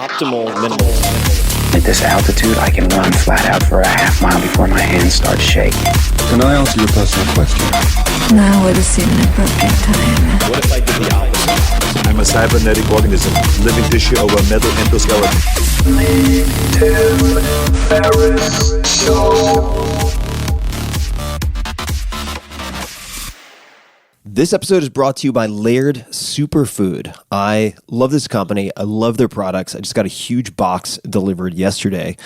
optimal minimal. At this altitude, I can run flat out for a half mile before my hands start shaking. Can I answer your personal question? Now would seem an appropriate time. What if I did the opposite? I'm a cybernetic organism, living tissue over a metal endoskeleton. Ferris Show. This episode is brought to you by Laird Superfood. I love this company. I love their products. I just got a huge box delivered yesterday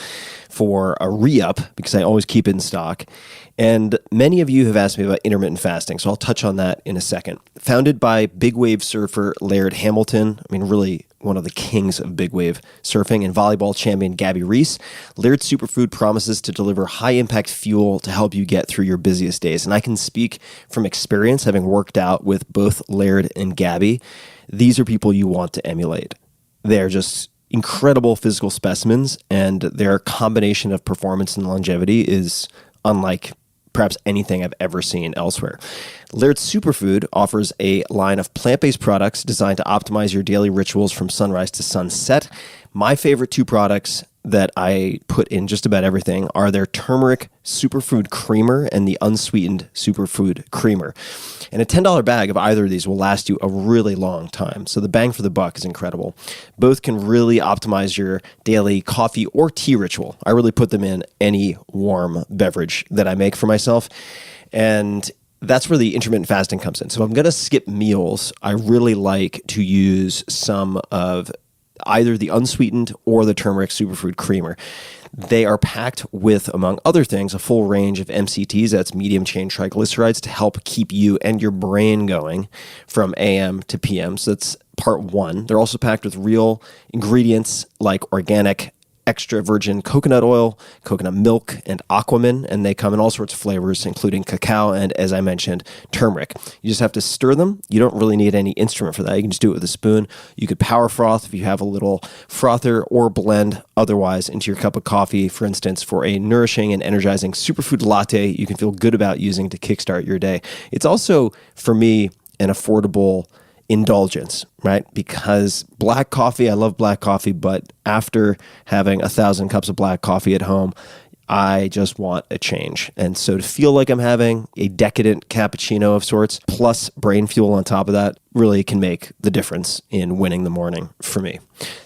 for a re-up because I always keep it in stock. And many of you have asked me about intermittent fasting, so I'll touch on that in a second. Founded by big wave surfer Laird Hamilton, really one of the kings of big wave surfing, and volleyball champion Gabby Reese, Laird Superfood promises to deliver high-impact fuel to help you get through your busiest days. And I can speak from experience, having worked out with both Laird and Gabby. These are people you want to emulate. They're just incredible physical specimens, and their combination of performance and longevity is unlike perhaps anything I've ever seen elsewhere. Laird Superfood offers a line of plant-based products designed to optimize your daily rituals from sunrise to sunset. My favorite two products that I put in just about everything are their turmeric superfood creamer and the unsweetened superfood creamer. And a $10 bag of either of these will last you a really long time. So the bang for the buck is incredible. Both can really optimize your daily coffee or tea ritual. I really put them in any warm beverage that I make for myself. And that's where the intermittent fasting comes in. So if I'm going to skip meals, I really like to use some of either the unsweetened or the turmeric superfood creamer. They are packed with, among other things, a full range of MCTs, that's medium chain triglycerides, to help keep you and your brain going from AM to PM. So that's part one. They're also packed with real ingredients like organic extra virgin coconut oil, coconut milk, and aquamin, and they come in all sorts of flavors, including cacao and, as I mentioned, turmeric. You just have to stir them. You don't really need any instrument for that. You can just do it with a spoon. You could power froth if you have a little frother, or blend otherwise into your cup of coffee, for instance, for a nourishing and energizing superfood latte you can feel good about using to kickstart your day. It's also, for me, an affordable indulgence, right? Because black coffee, I love black coffee, but after having 1,000 cups of black coffee at home, I just want a change. And so to feel like I'm having a decadent cappuccino of sorts, plus brain fuel on top of that, really can make the difference in winning the morning for me.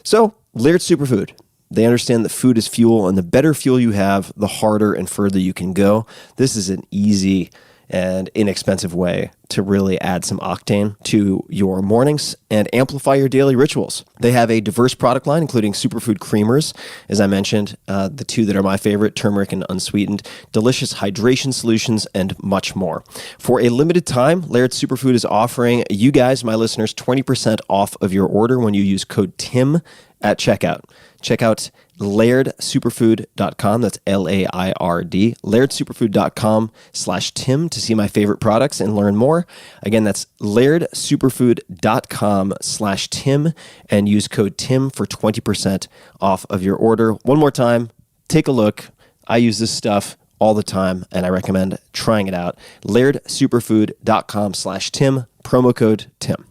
So, Laird Superfood. They understand that food is fuel, and the better fuel you have, the harder and further you can go. This is an easy and inexpensive way to really add some octane to your mornings and amplify your daily rituals. They have a diverse product line, including superfood creamers, as I mentioned, the two that are my favorite, turmeric and unsweetened, delicious hydration solutions, and much more. For a limited time, Laird Superfood is offering you guys, my listeners, 20% off of your order when you use code TIM at checkout. Check out lairdsuperfood.com. That's LAIRD. lairdsuperfood.com/Tim to see my favorite products and learn more. Again, that's lairdsuperfood.com/Tim and use code TIM for 20% off of your order. One more time, take a look. I use this stuff all the time, and I recommend trying it out. lairdsuperfood.com/Tim, promo code TIM.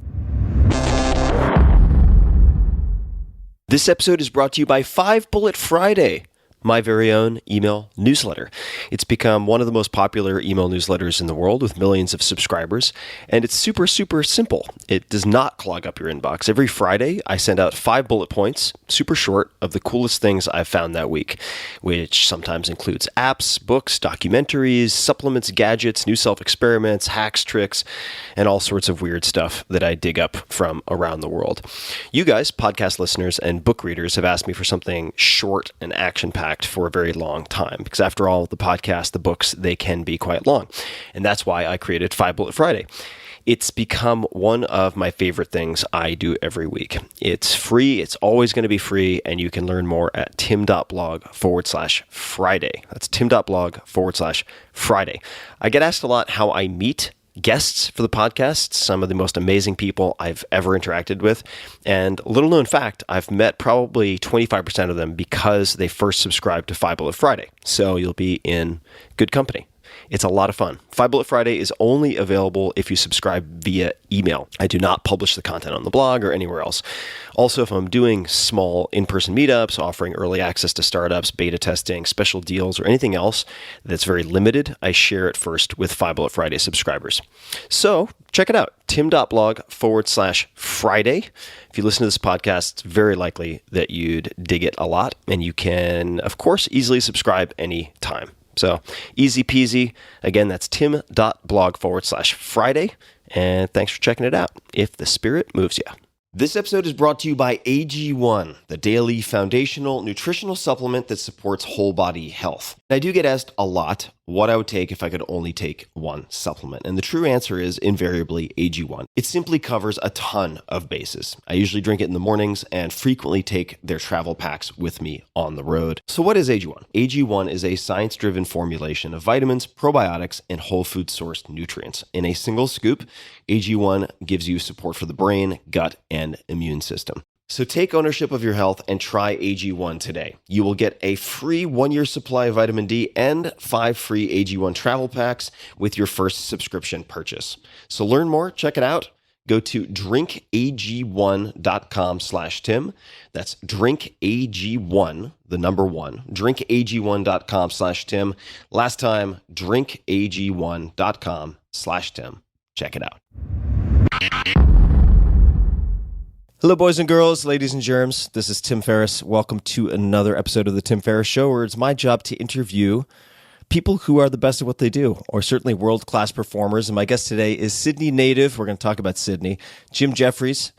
This episode is brought to you by 5 Bullet Friday, my very own email newsletter. It's become one of the most popular email newsletters in the world with millions of subscribers, and it's super, super simple. It does not clog up your inbox. Every Friday, I send out 5 bullet points, super short, of the coolest things I've found that week, which sometimes includes apps, books, documentaries, supplements, gadgets, new self-experiments, hacks, tricks, and all sorts of weird stuff that I dig up from around the world. You guys, podcast listeners and book readers, have asked me for something short and action-packed for a very long time, because after all, the podcast, the books, they can be quite long. And that's why I created 5 Bullet Friday. It's become one of my favorite things I do every week. It's free. It's always going to be free. And you can learn more at tim.blog/Friday. That's tim.blog/Friday. I get asked a lot how I meet guests for the podcast, some of the most amazing people I've ever interacted with. And a little known fact, I've met probably 25% of them because they first subscribed to 5 Bullet Friday. So you'll be in good company. It's a lot of fun. 5 Bullet Friday is only available if you subscribe via email. I do not publish the content on the blog or anywhere else. Also, if I'm doing small in-person meetups, offering early access to startups, beta testing, special deals, or anything else that's very limited, I share it first with 5 Bullet Friday subscribers. So check it out, tim.blog/Friday. If you listen to this podcast, it's very likely that you'd dig it a lot, and you can, of course, easily subscribe anytime. So easy peasy. Again, that's tim.blog/Friday. And thanks for checking it out, if the spirit moves you. This episode is brought to you by AG1, the daily foundational nutritional supplement that supports whole body health. I do get asked a lot what I would take if I could only take one supplement. And the true answer is invariably AG1. It simply covers a ton of bases. I usually drink it in the mornings and frequently take their travel packs with me on the road. So what is AG1? AG1 is a science-driven formulation of vitamins, probiotics, and whole food sourced nutrients. In a single scoop, AG1 gives you support for the brain, gut, and immune system. So take ownership of your health and try AG1 today. You will get a free 1-year supply of vitamin D and 5 free AG1 travel packs with your first subscription purchase. So learn more, check it out. Go to drinkag1.com/Tim. That's drinkag1, the number 1, drinkag1.com/Tim. Last time, drinkag1.com/Tim. Check it out. Hello, boys and girls, ladies and germs. This is Tim Ferriss. Welcome to another episode of The Tim Ferriss Show, where it's my job to interview people who are the best at what they do, or certainly world-class performers. And my guest today is Sydney native. We're going to talk about Sydney. Jim Jefferies.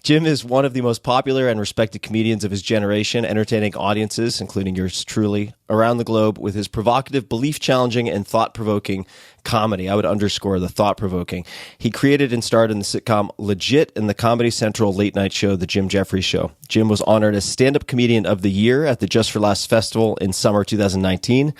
Jim is one of the most popular and respected comedians of his generation, entertaining audiences, including yours truly, around the globe with his provocative, belief-challenging, and thought-provoking comedy. I would underscore the thought-provoking. He created and starred in the sitcom Legit and the Comedy Central late-night show, The Jim Jefferies Show. Jim was honored as Stand-Up Comedian of the Year at the Just for Laughs Festival in summer 2019.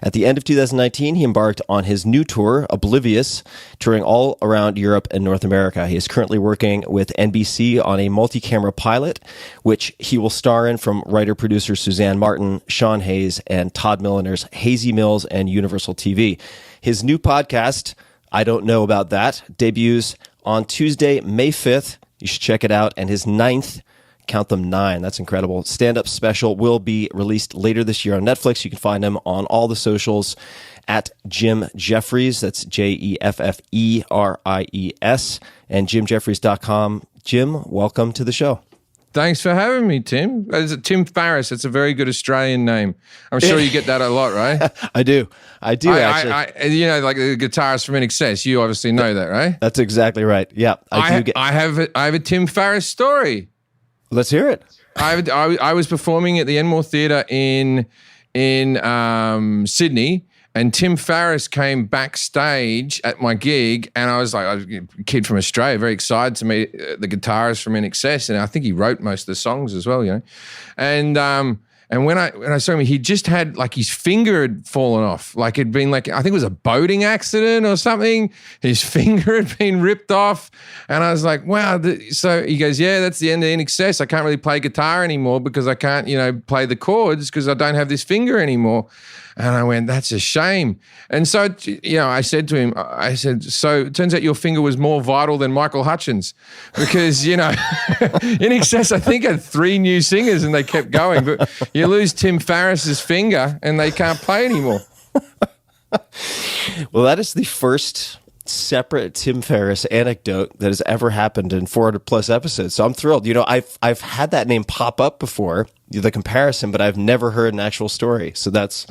At the end of 2019, he embarked on his new tour, Oblivious, touring all around Europe and North America. He is currently working with NBC on a multi-camera pilot, which he will star in from writer-producer Suzanne Martin, Sean Hayes, and Todd Milliner's Hazy Mills and Universal TV. His new podcast, I Don't Know About That, debuts on Tuesday, May 5th. You should check it out. And his 9th, count them 9, that's incredible, stand-up special will be released later this year on Netflix. You can find him on all the socials at Jim Jefferies. That's JEFFERIES, and JimJefferies.com. Jim, welcome to the show. Thanks for having me, Tim. It's Tim Ferriss. It's a very good Australian name. I'm sure you get that a lot, right? I do, actually. You know, like the guitarist from INXS. You obviously know that, right? That's exactly right. Yeah, I have a Tim Ferriss story. Let's hear it. I was performing at the Enmore Theatre in Sydney, and Tim Ferriss came backstage at my gig, and I was a kid from Australia, very excited to meet the guitarist from INXS, and I think he wrote most of the songs as well, you know. And when I saw him, he just had his finger had fallen off. It'd been I think it was a boating accident or something. His finger had been ripped off. And I was like, wow. So he goes, yeah, that's the end of INXS. I can't really play guitar anymore because I can't, play the chords because I don't have this finger anymore. And I went, that's a shame. And so, I said to him, so it turns out your finger was more vital than Michael Hutchins because, in excess, I think had 3 new singers and they kept going. But you lose Tim Ferriss's finger and they can't play anymore. Well, that is the first separate Tim Ferriss anecdote that has ever happened in 400 plus episodes. So I'm thrilled. I've had that name pop up before, the comparison, but I've never heard an actual story. So that's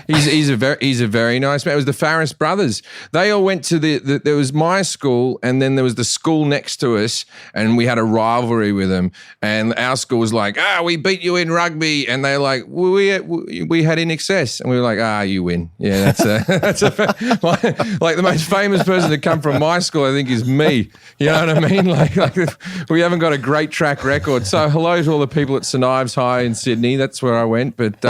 he's a very nice man. It was the Farris brothers. They all went to there was my school, and then there was the school next to us, and we had a rivalry with them. And our school was like, we beat you in rugby, and they're like, we had INXS, and we were like, you win. Yeah, that's like the most famous person to come from my school, I think, is me. You know what I mean? Like we haven't got a great track record. So hello to all the people at St Ives High in Sydney. That's where I went. But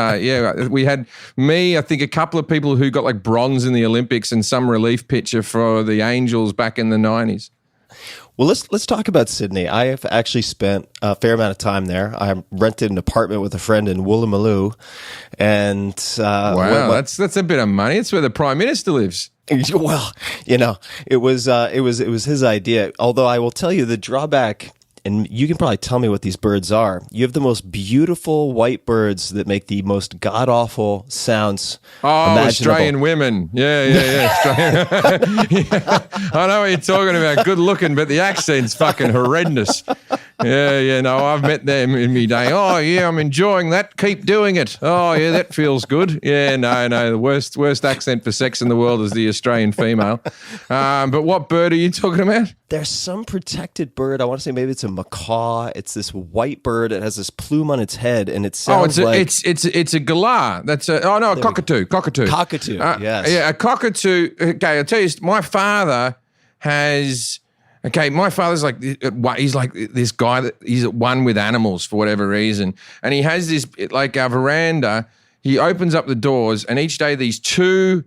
we had me, I think a couple of people who got bronze in the Olympics and some relief pitcher for the Angels back in the 90s. Well, let's talk about Sydney. I have actually spent a fair amount of time there. I rented an apartment with a friend in Woolloomooloo, and Wow, that's a bit of money. It's where the Prime Minister lives. well, it was his idea. Although I will tell you the drawback, and you can probably tell me what these birds are. You have the most beautiful white birds that make the most god awful sounds. Oh, imaginable. Australian women. Yeah. Australian. Yeah. I know what you're talking about. Good looking, but the accent's fucking horrendous. Yeah. No, I've met them in me day. Oh, yeah, I'm enjoying that. Keep doing it. Oh, yeah, that feels good. Yeah, no. The worst accent for sex in the world is the Australian female. But what bird are you talking about? There's some protected bird. I want to say maybe it's a macaw. It's this white bird. It has this plume on its head, and it sounds it's a galah. That's a cockatoo. Cockatoo. Yes. Yeah, a cockatoo. Okay, I'll tell you, my father has. Okay, my father's he's like this guy that he's at one with animals for whatever reason, and he has this like a veranda. He opens up the doors, and each day these two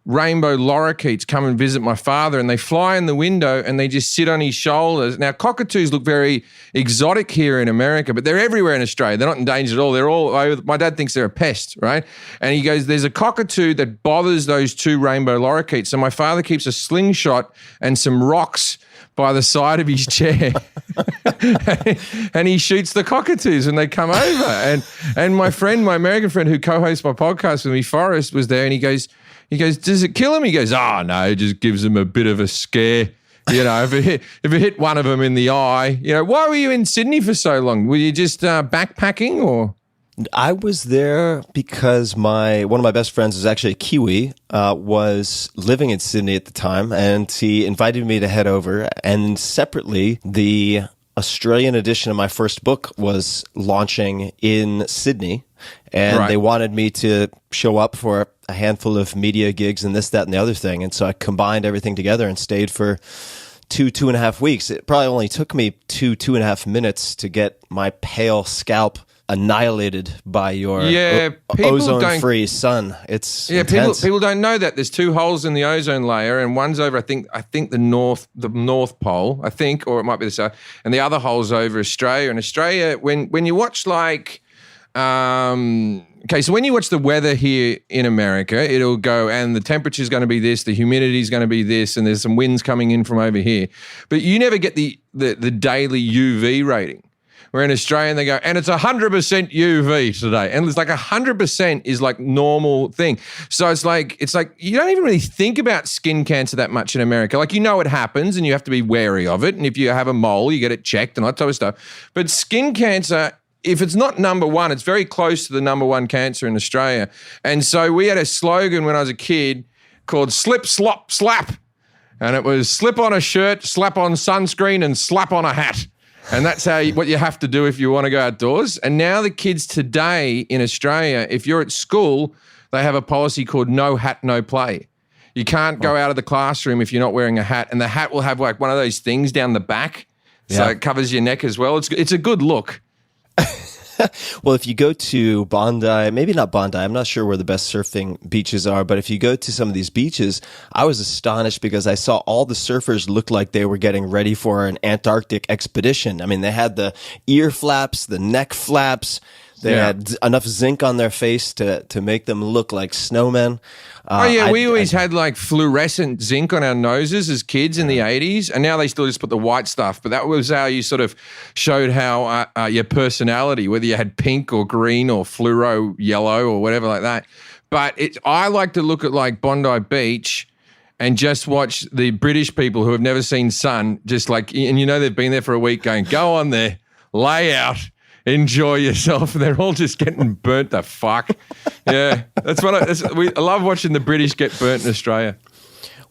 rainbow lorikeets come and visit my father, and they fly in the window and they just sit on his shoulders. Now, cockatoos look very exotic here in America, but they're everywhere in Australia. They're not endangered at all. They're all over. My dad thinks they're a pest, right? And he goes, there's a cockatoo that bothers those two rainbow lorikeets. So my father keeps a slingshot and some rocks by the side of his chair and he shoots the cockatoos when they come over. And my American friend who co-hosts my podcast with me, Forrest, was there, and he goes, does it kill him? He goes, oh, no, it just gives him a bit of a scare. If it hit one of them in the eye. Why were you in Sydney for so long? Were you just backpacking or? I was there because one of my best friends was actually a Kiwi, was living in Sydney at the time, and he invited me to head over. And separately, the Australian edition of my first book was launching in Sydney, and They wanted me to show up for a handful of media gigs and this, that, and the other thing. And so I combined everything together and stayed for 2.5 weeks. It probably only took me 2.5 minutes to get my pale scalp annihilated by your ozone-free sun. It's intense. People don't know that there's two holes in the ozone layer, and one's over I think the north pole, I think, or it might be the south, and the other hole's over Australia. And Australia, when you watch so when you watch the weather here in America, it'll go, and the temperature's going to be this, the humidity's going to be this, and there's some winds coming in from over here. But you never get the daily UV rating. Where in Australia, they go, and it's 100% UV today. And it's like 100% is like normal thing. So it's like you don't even really think about skin cancer that much in America. Like, it happens and you have to be wary of it. And if you have a mole, you get it checked and that type of stuff. But skin cancer, if it's not number one, it's very close to the number one cancer in Australia. And so we had a slogan when I was a kid called Slip, Slop, Slap. And it was slip on a shirt, slap on sunscreen, and slap on a hat. And that's what you have to do if you want to go outdoors. And now the kids today in Australia, if you're at school, they have a policy called no hat, no play. You can't go out of the classroom if you're not wearing a hat. And the hat will have like one of those things down the back. So it covers your neck as well. It's a good look. Well, if you go to Bondi, maybe not Bondi, I'm not sure where the best surfing beaches are, but if you go to some of these beaches, I was astonished because I saw all the surfers look like they were getting ready for an Antarctic expedition. I mean, they had the ear flaps, the neck flaps. They had enough zinc on their face to make them look like snowmen. We always had like fluorescent zinc on our noses as kids in the 80s, and now they still just put the white stuff. But that was how you sort of showed how your personality, whether you had pink or green or fluoro yellow or whatever like that. But I like to look at like Bondi Beach and just watch the British people who have never seen sun, just like, and they've been there for a week going, go on there, lay out. Enjoy yourself. They're all just getting burnt the fuck. Yeah, that's what I love watching the British get burnt in Australia.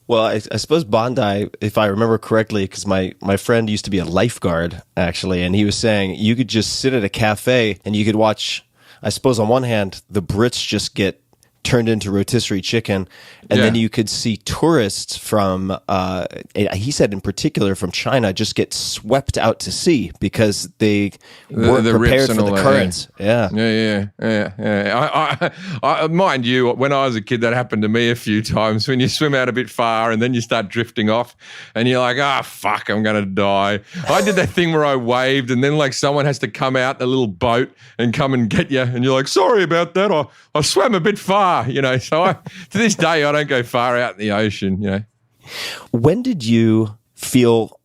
Well, I suppose Bondi, if I remember correctly, because my friend used to be a lifeguard, actually, and he was saying you could just sit at a cafe and you could watch, I suppose on one hand, the Brits just get turned into rotisserie chicken, and then you could see tourists from, he said in particular from China, just get swept out to sea because they weren't prepared for the currents. I mind you, when I was a kid, that happened to me a few times. When you swim out a bit far and then you start drifting off, and you're like, fuck, I'm gonna die. I did that thing where I waved, and then like someone has to come out in a little boat and come and get you, and you're like, sorry about that. I swam a bit far. So to this day, I don't go far out in the ocean, When did you feel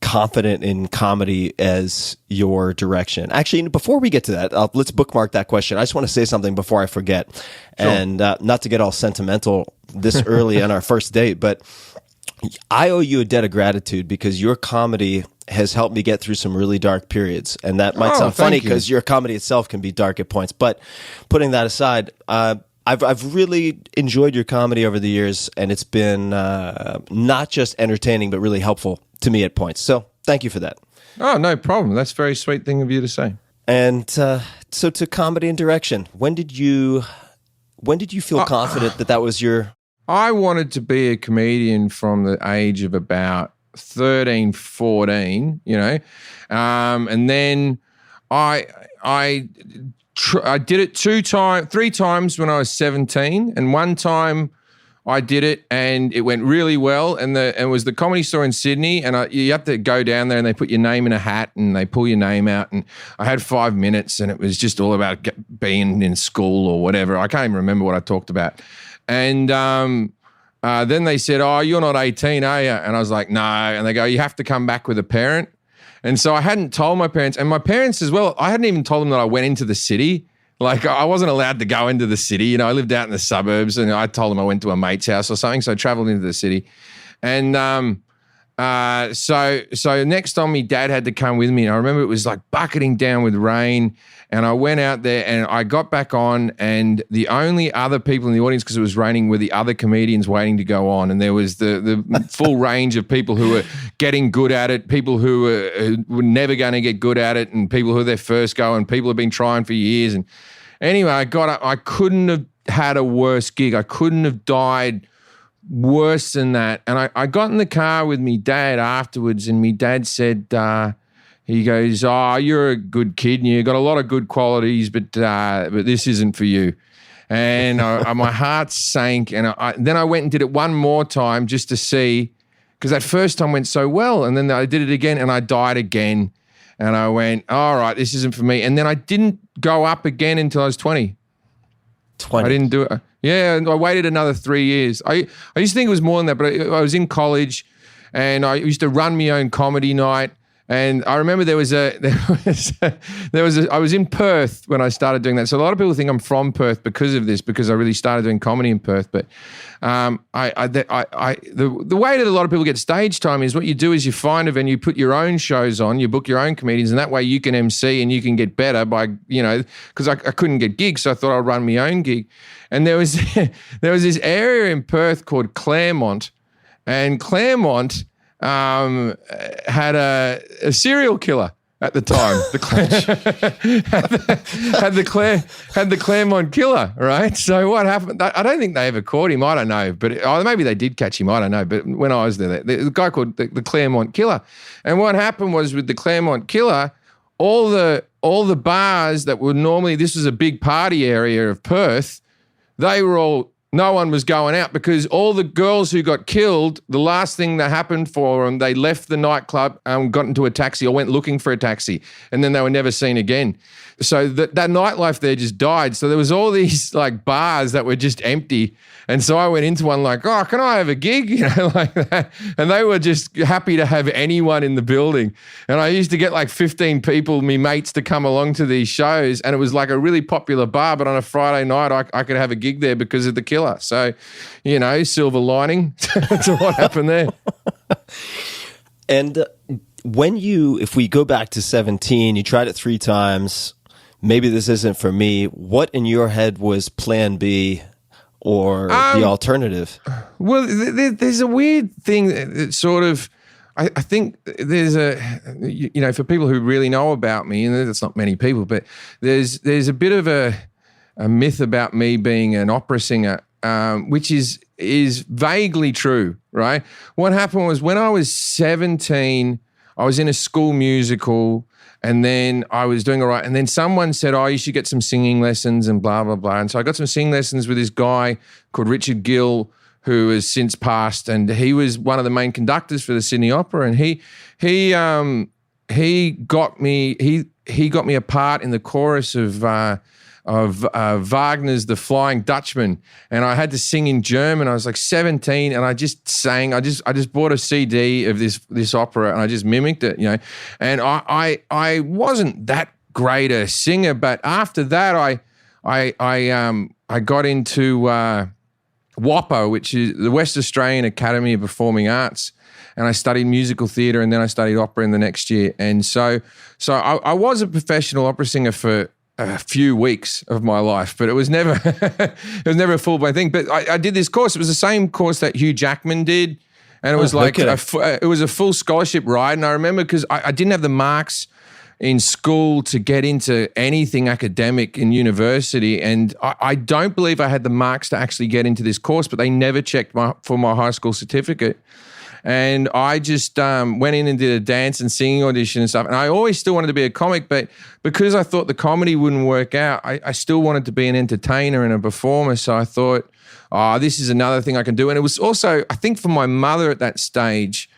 confident in comedy as your direction? Actually, before we get to that, let's bookmark that question. I just want to say something before I forget. Sure. And not to get all sentimental this early on our first date, but I owe you a debt of gratitude because your comedy has helped me get through some really dark periods. And that might sound funny because your comedy itself can be dark at points. But putting that aside, I've really enjoyed your comedy over the years, and it's been not just entertaining, but really helpful to me at points. So thank you for that. Oh, no problem. That's a very sweet thing of you to say. And so to comedy and direction, when did you feel confident that was your... I wanted to be a comedian from the age of about 13, 14, and then I did it 3 times when I was 17, and one time I did it and it went really well. And it was the Comedy Store in Sydney, and you have to go down there and they put your name in a hat and they pull your name out. And I had 5 minutes, and it was just all about being in school or whatever. I can't even remember what I talked about. And then they said, "Oh, you're not 18, are you?" And I was like, "No." And they go, "You have to come back with a parent." And so I hadn't told my parents, and my parents as well, I hadn't even told them that I went into the city. Like, I wasn't allowed to go into the city. I lived out in the suburbs, and I told them I went to a mate's house or something, so I traveled into the city. And so next time my dad had to come with me, and I remember it was like bucketing down with rain, and I went out there and I got back on, and the only other people in the audience, because it was raining, were the other comedians waiting to go on. And there was the full range of people who were getting good at it, people who were never going to get good at it, and people who were their first go, and people who have been trying for years. And anyway, I got up. I couldn't have had a worse gig. I couldn't have died worse than that. And I got in the car with me dad afterwards, and me dad said, he goes, "Oh, you're a good kid and you got a lot of good qualities, but this isn't for you." And my heart sank. And then I went and did it one more time just to see, because that first time went so well. And then I did it again and I died again. And I went, all right, this isn't for me. And then I didn't go up again until I was 20. 20. I didn't do it. Yeah, I waited another 3 years. I used to think it was more than that, but I was in college and I used to run my own comedy night. And I remember I was in Perth when I started doing that. So a lot of people think I'm from Perth because of this, because I really started doing comedy in Perth. But the way that a lot of people get stage time is what you do is you find a venue, you put your own shows on, you book your own comedians, and that way you can MC and you can get better by, because I couldn't get gigs, so I thought I'd run my own gig. And there was this area in Perth called Claremont, and Claremont had a serial killer at the time. Had the Claremont killer, right? So what happened? I don't think they ever caught him. I don't know, but maybe they did catch him. I don't know. But when I was there, the guy called the Claremont killer, and what happened was with the Claremont killer, all the bars that were normally, this was a big party area of Perth, no one was going out because all the girls who got killed, the last thing that happened for them, they left the nightclub and got into a taxi or went looking for a taxi, and then they were never seen again. So that nightlife there just died. So there was all these like bars that were just empty. And so I went into one like, "Oh, can I have a gig?" Like that. And they were just happy to have anyone in the building. And I used to get like 15 people, me mates, to come along to these shows. And it was like a really popular bar, but on a Friday night, I could have a gig there because of the killer. So, silver lining to what happened there. And if we go back to 17, you tried it 3 times. Maybe this isn't for me. What in your head was plan B or the alternative? Well, there's a weird thing that sort of, I think there's for people who really know about me, and that's not many people, but there's a bit of a a myth about me being an opera singer, which is vaguely true, right? What happened was when I was 17, I was in a school musical, and then I was doing all right. And then someone said, oh, you should get some singing lessons and blah, blah, blah. And so I got some singing lessons with this guy called Richard Gill, who has since passed. And he was one of the main conductors for the Sydney Opera. And he got me a part in the chorus of Wagner's The Flying Dutchman, and I had to sing in German. I was like 17, and I just sang. I just bought a CD of this opera, and I just mimicked it, And I wasn't that great a singer, but after that, I got into WAPO, which is the West Australian Academy of Performing Arts, and I studied musical theatre, and then I studied opera in the next year. And so I was a professional opera singer for a few weeks of my life, but it was never a full-blown thing. But I did this course. It was the same course that Hugh Jackman did, and it was it was a full scholarship ride. And I remember because I didn't have the marks in school to get into anything academic in university, and I don't believe I had the marks to actually get into this course, but they never checked for my high school certificate. And I just went in and did a dance and singing audition and stuff. And I always still wanted to be a comic, but because I thought the comedy wouldn't work out, I still wanted to be an entertainer and a performer. So I thought, this is another thing I can do. And it was also, I think for my mother at that stage,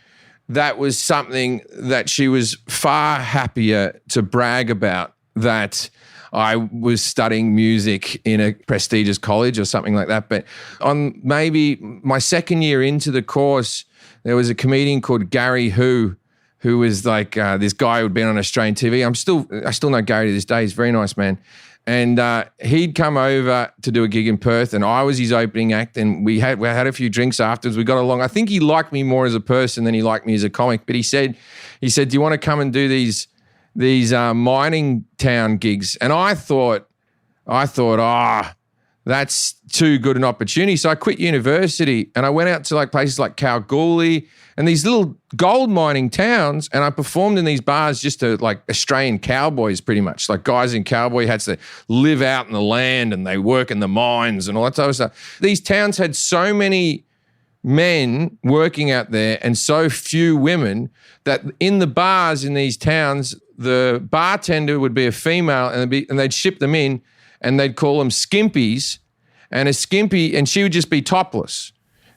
that was something that she was far happier to brag about, that I was studying music in a prestigious college or something like that. But on maybe my second year into the course, there was a comedian called Gary who was like this guy who'd been on Australian TV. I still know Gary to this day. He's a very nice man. And he'd come over to do a gig in Perth, and I was his opening act, and we had a few drinks afterwards. We got along. I think he liked me more as a person than he liked me as a comic. But he said, do you want to come and do these mining town gigs? And I thought, that's too good an opportunity. So I quit university and I went out to like places like Kalgoorlie and these little gold mining towns, and I performed in these bars just to like Australian cowboys, pretty much, like guys in cowboy hats that live out in the land and they work in the mines and all that type of stuff. These towns had so many men working out there and so few women that in the bars in these towns, the bartender would be a female and they'd ship them in, and they'd call them skimpies, and a skimpy, and she would just be topless.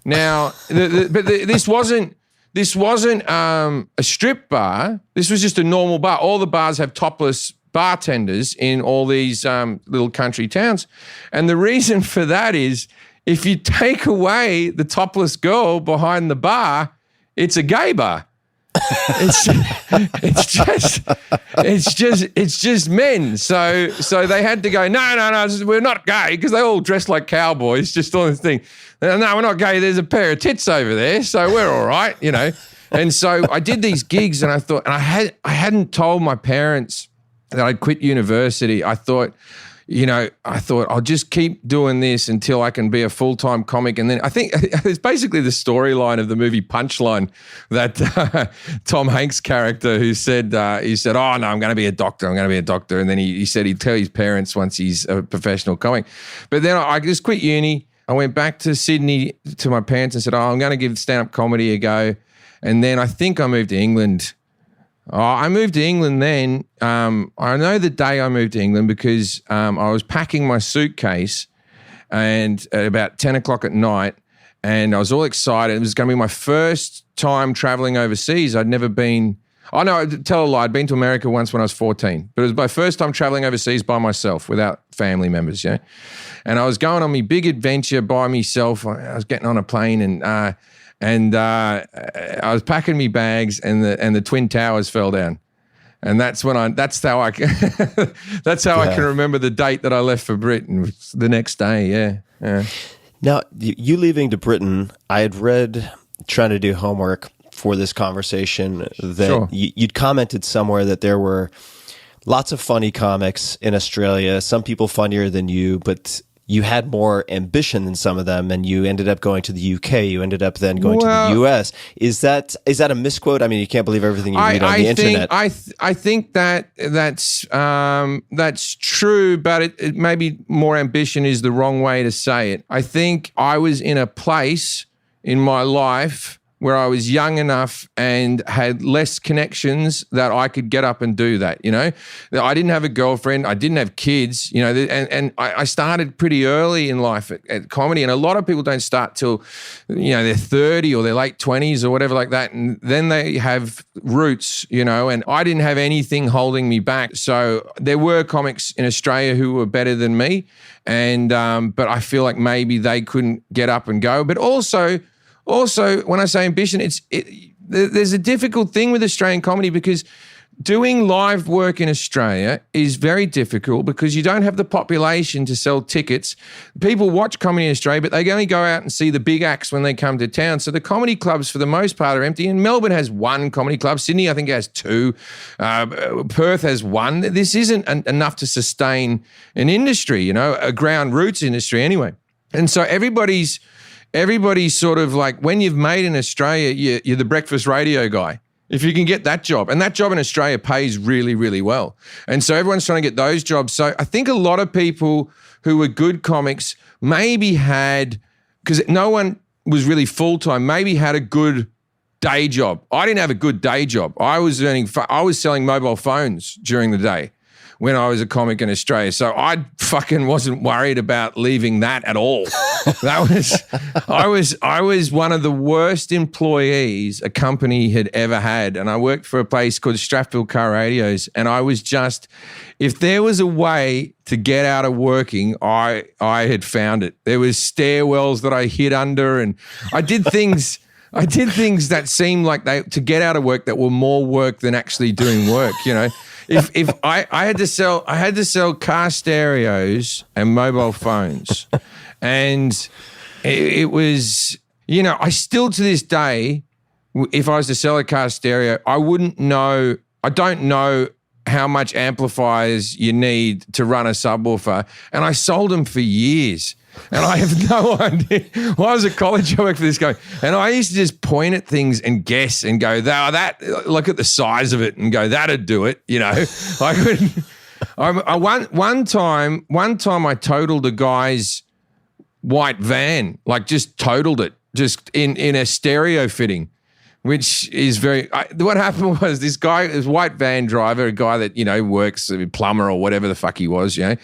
Now, this wasn't a strip bar. This was just a normal bar. All the bars have topless bartenders in all these little country towns, and the reason for that is if you take away the topless girl behind the bar, it's a gay bar. It's just men. So they had to go, no, we're not gay, because they all dress like cowboys, just on this thing. No, we're not gay. There's a pair of tits over there, so we're all right, And so I did these gigs, and I thought, and I hadn't told my parents that I'd quit university. I thought I'll just keep doing this until I can be a full-time comic. And then I think it's basically the storyline of the movie Punchline, that Tom Hanks character who said, oh, no, I'm going to be a doctor. And then he said he'd tell his parents once he's a professional comic. But then I just quit uni. I went back to Sydney to my parents and said, I'm going to give stand-up comedy a go. And then I think I moved to England. I moved to England then. I know the day I moved to England because I was packing my suitcase and at about 10 o'clock at night, and I was all excited. It was going to be my first time traveling overseas. I'd never been – oh, no, I'd tell a lie. I'd been to America once when I was 14, but it was my first time traveling overseas by myself without family members, And I was going on my big adventure by myself. I was getting on a plane and I was packing me bags, and the Twin Towers fell down, and that's how I can remember the date that I left for Britain. The next day, yeah. Now, you leaving to Britain, I had read, trying to do homework for this conversation, that Sure. You'd commented somewhere that there were lots of funny comics in Australia. Some people funnier than you, but you had more ambition than some of them, and you ended up going to the UK. You ended up then going to the US. Is that a misquote? I mean, you can't believe everything you read on the internet. I think that's true, but it maybe more ambition is the wrong way to say it. I think I was in a place in my life where I was young enough and had less connections that I could get up and do that, you know? I didn't have a girlfriend. I didn't have kids, you know, and I started pretty early in life at comedy, and a lot of people don't start till, you know, they're 30 or their late 20s or whatever like that, and then they have roots, you know, and I didn't have anything holding me back. So there were comics in Australia who were better than me, and but I feel like maybe they couldn't get up and go. But also, when I say ambition, there's a difficult thing with Australian comedy because doing live work in Australia is very difficult because you don't have the population to sell tickets. People watch comedy in Australia, but they only go out and see the big acts when they come to town. So the comedy clubs, for the most part, are empty. And Melbourne has one comedy club. Sydney, I think, has two. Perth has one. This isn't enough to sustain an industry, you know, a ground roots industry anyway. And so everybody's sort of like, when you've made in Australia, you're the breakfast radio guy. If you can get that job, and that job in Australia pays really, really well. And so everyone's trying to get those jobs. So I think a lot of people who were good comics maybe had, because no one was really full-time, maybe had a good day job. I didn't have a good day job. I was selling mobile phones during the day when I was a comic in Australia. So I fucking wasn't worried about leaving that at all. I was one of the worst employees a company had ever had. And I worked for a place called Strathfield Car Radios. And I was just, if there was a way to get out of working, I had found it. There was stairwells that I hid under, and I did things that seemed like to get out of work that were more work than actually doing work, you know. If I had to sell car stereos and mobile phones, and it was, you know, I still to this day, if I was to sell a car stereo, I don't know how much amplifiers you need to run a subwoofer, and I sold them for years. And I have no idea. Well, I was at college, I worked for this guy, and I used to just point at things and guess and go, that, look at the size of it and go, that'd do it, you know. I couldn't. One time I totaled a guy's white van, like just totaled it, just in a stereo fitting, which is what happened was this white van driver, a guy that, you know, works, a plumber or whatever the fuck he was, you know,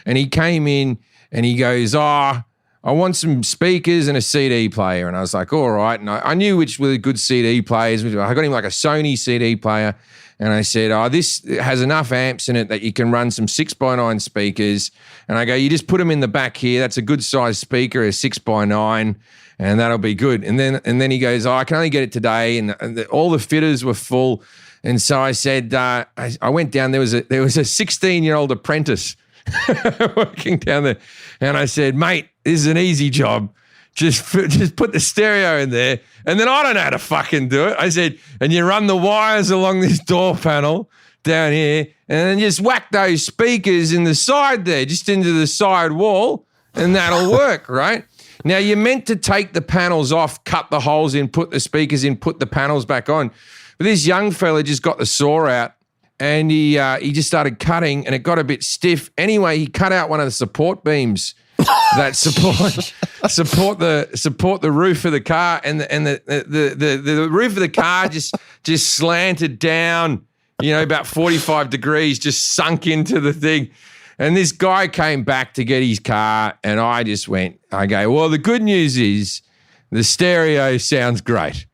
and he came in, and he goes, I want some speakers and a CD player. And I was like, all right. And I knew which were the good CD players. I got him like a Sony CD player. And I said, this has enough amps in it that you can run some 6x9 speakers. And I go, you just put them in the back here. That's a good size speaker, a 6x9, and that'll be good. And then he goes, I can only get it today. And all the fitters were full. And so I said, I went down. There was a 16-year-old apprentice working down there, and I said, mate, this is an easy job. Just put the stereo in there, and then I don't know how to fucking do it. I said, and you run the wires along this door panel down here, and then just whack those speakers in the side there, just into the side wall, and that'll work, right? Now, you're meant to take the panels off, cut the holes in, put the speakers in, put the panels back on. But this young fella just got the saw out, and he just started cutting, and it got a bit stiff. Anyway, he cut out one of the support beams that support the roof of the car, and the roof of the car just slanted down, you know, about 45 degrees, just sunk into the thing. And this guy came back to get his car, and I go, well, the good news is the stereo sounds great.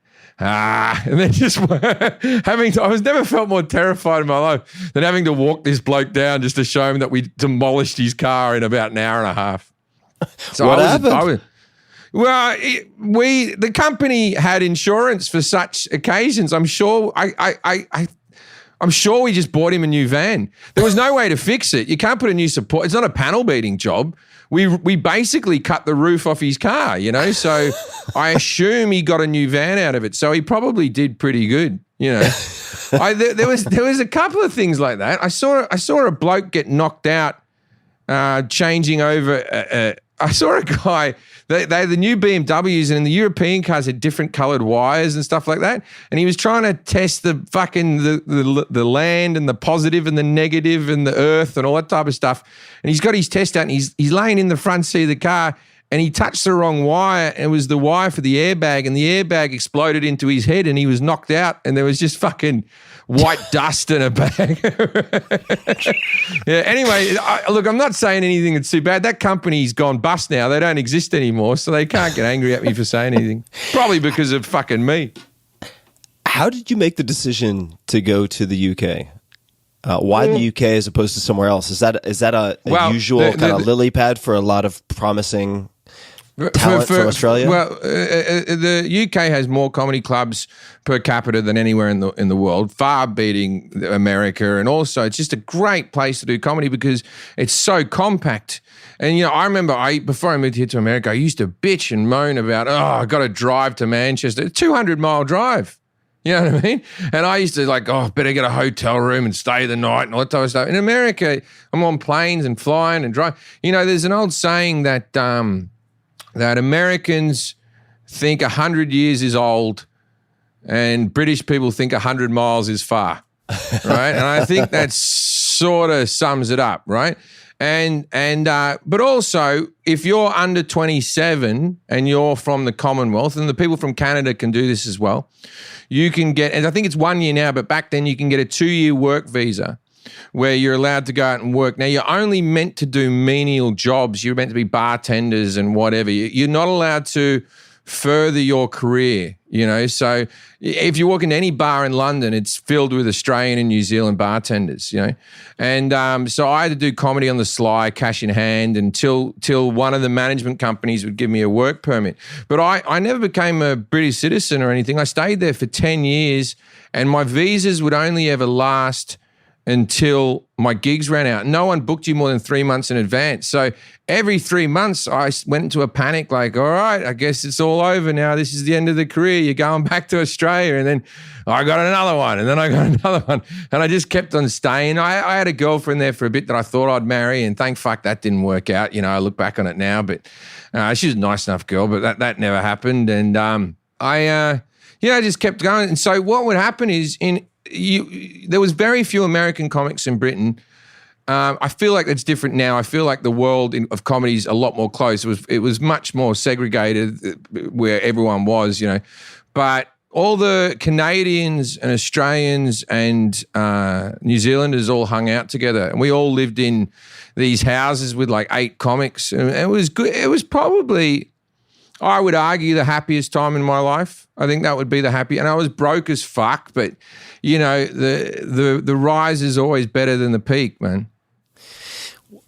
And then just I was never felt more terrified in my life than having to walk this bloke down just to show him that we demolished his car in about an hour and a half. So what happened? The company had insurance for such occasions. I'm sure I'm sure we just bought him a new van. There was no way to fix it. You can't put a new support. It's not a panel beating job. We basically cut the roof off his car, you know. So I assume he got a new van out of it. So he probably did pretty good, you know. There was a couple of things like that. I saw a bloke get knocked out changing over. I saw a guy. They the new BMWs, and the European cars had different coloured wires and stuff like that. And he was trying to test the fucking the land and the positive and the negative and the earth and all that type of stuff. And he's got his test out, and he's laying in the front seat of the car, and he touched the wrong wire, and it was the wire for the airbag, and the airbag exploded into his head, and he was knocked out, and there was just fucking white dust in a bag. Yeah. Anyway, look, I'm not saying anything that's too bad. That company's gone bust now. They don't exist anymore, so they can't get angry at me for saying anything. Probably because of fucking me. How did you make the decision to go to the UK? Why the UK as opposed to somewhere else? Is that a usual kind of lily pad for a lot of promising talent from Australia? Well, the UK has more comedy clubs per capita than anywhere in the world, far beating America. And also, it's just a great place to do comedy because it's so compact. And, you know, I remember before I moved here to America, I used to bitch and moan about, I got to drive to Manchester, 200-mile drive. You know what I mean? And I used to better get a hotel room and stay the night and all that type of stuff. In America, I'm on planes and flying and driving. You know, there's an old saying that that Americans think 100 years is old and British people think 100 miles is far, right? And I think that sort of sums it up, right? But also, if you're under 27 and you're from the Commonwealth, and the people from Canada can do this as well, you can get, and I think it's 1 year now, but back then you can get a 2-year work visa where you're allowed to go out and work. Now, you're only meant to do menial jobs. You're meant to be bartenders and whatever. You're not allowed to further your career, you know. So if you walk into any bar in London, it's filled with Australian and New Zealand bartenders, you know. And so I had to do comedy on the sly, cash in hand, until one of the management companies would give me a work permit. But I never became a British citizen or anything. I stayed there for 10 years, and my visas would only ever last until my gigs ran out. No one booked you more than 3 months in advance. So every 3 months I went into a panic, like, all right, I guess it's all over now. This is the end of the career. You're going back to Australia. And then I got another one, and then I got another one. And I just kept on staying. I had a girlfriend there for a bit that I thought I'd marry, and thank fuck that didn't work out. You know, I look back on it now, but she was a nice enough girl, but that never happened. And I just kept going. And so what would happen is there was very few American comics in Britain. I feel like it's different now. I feel like the world of comedy is a lot more close. It was much more segregated where everyone was, you know. But all the Canadians and Australians and New Zealanders all hung out together, and we all lived in these houses with like 8 comics. And it was good. It was probably, I would argue, the happiest time in my life. I think that would be the happy. And I was broke as fuck, but you know, the rise is always better than the peak, man.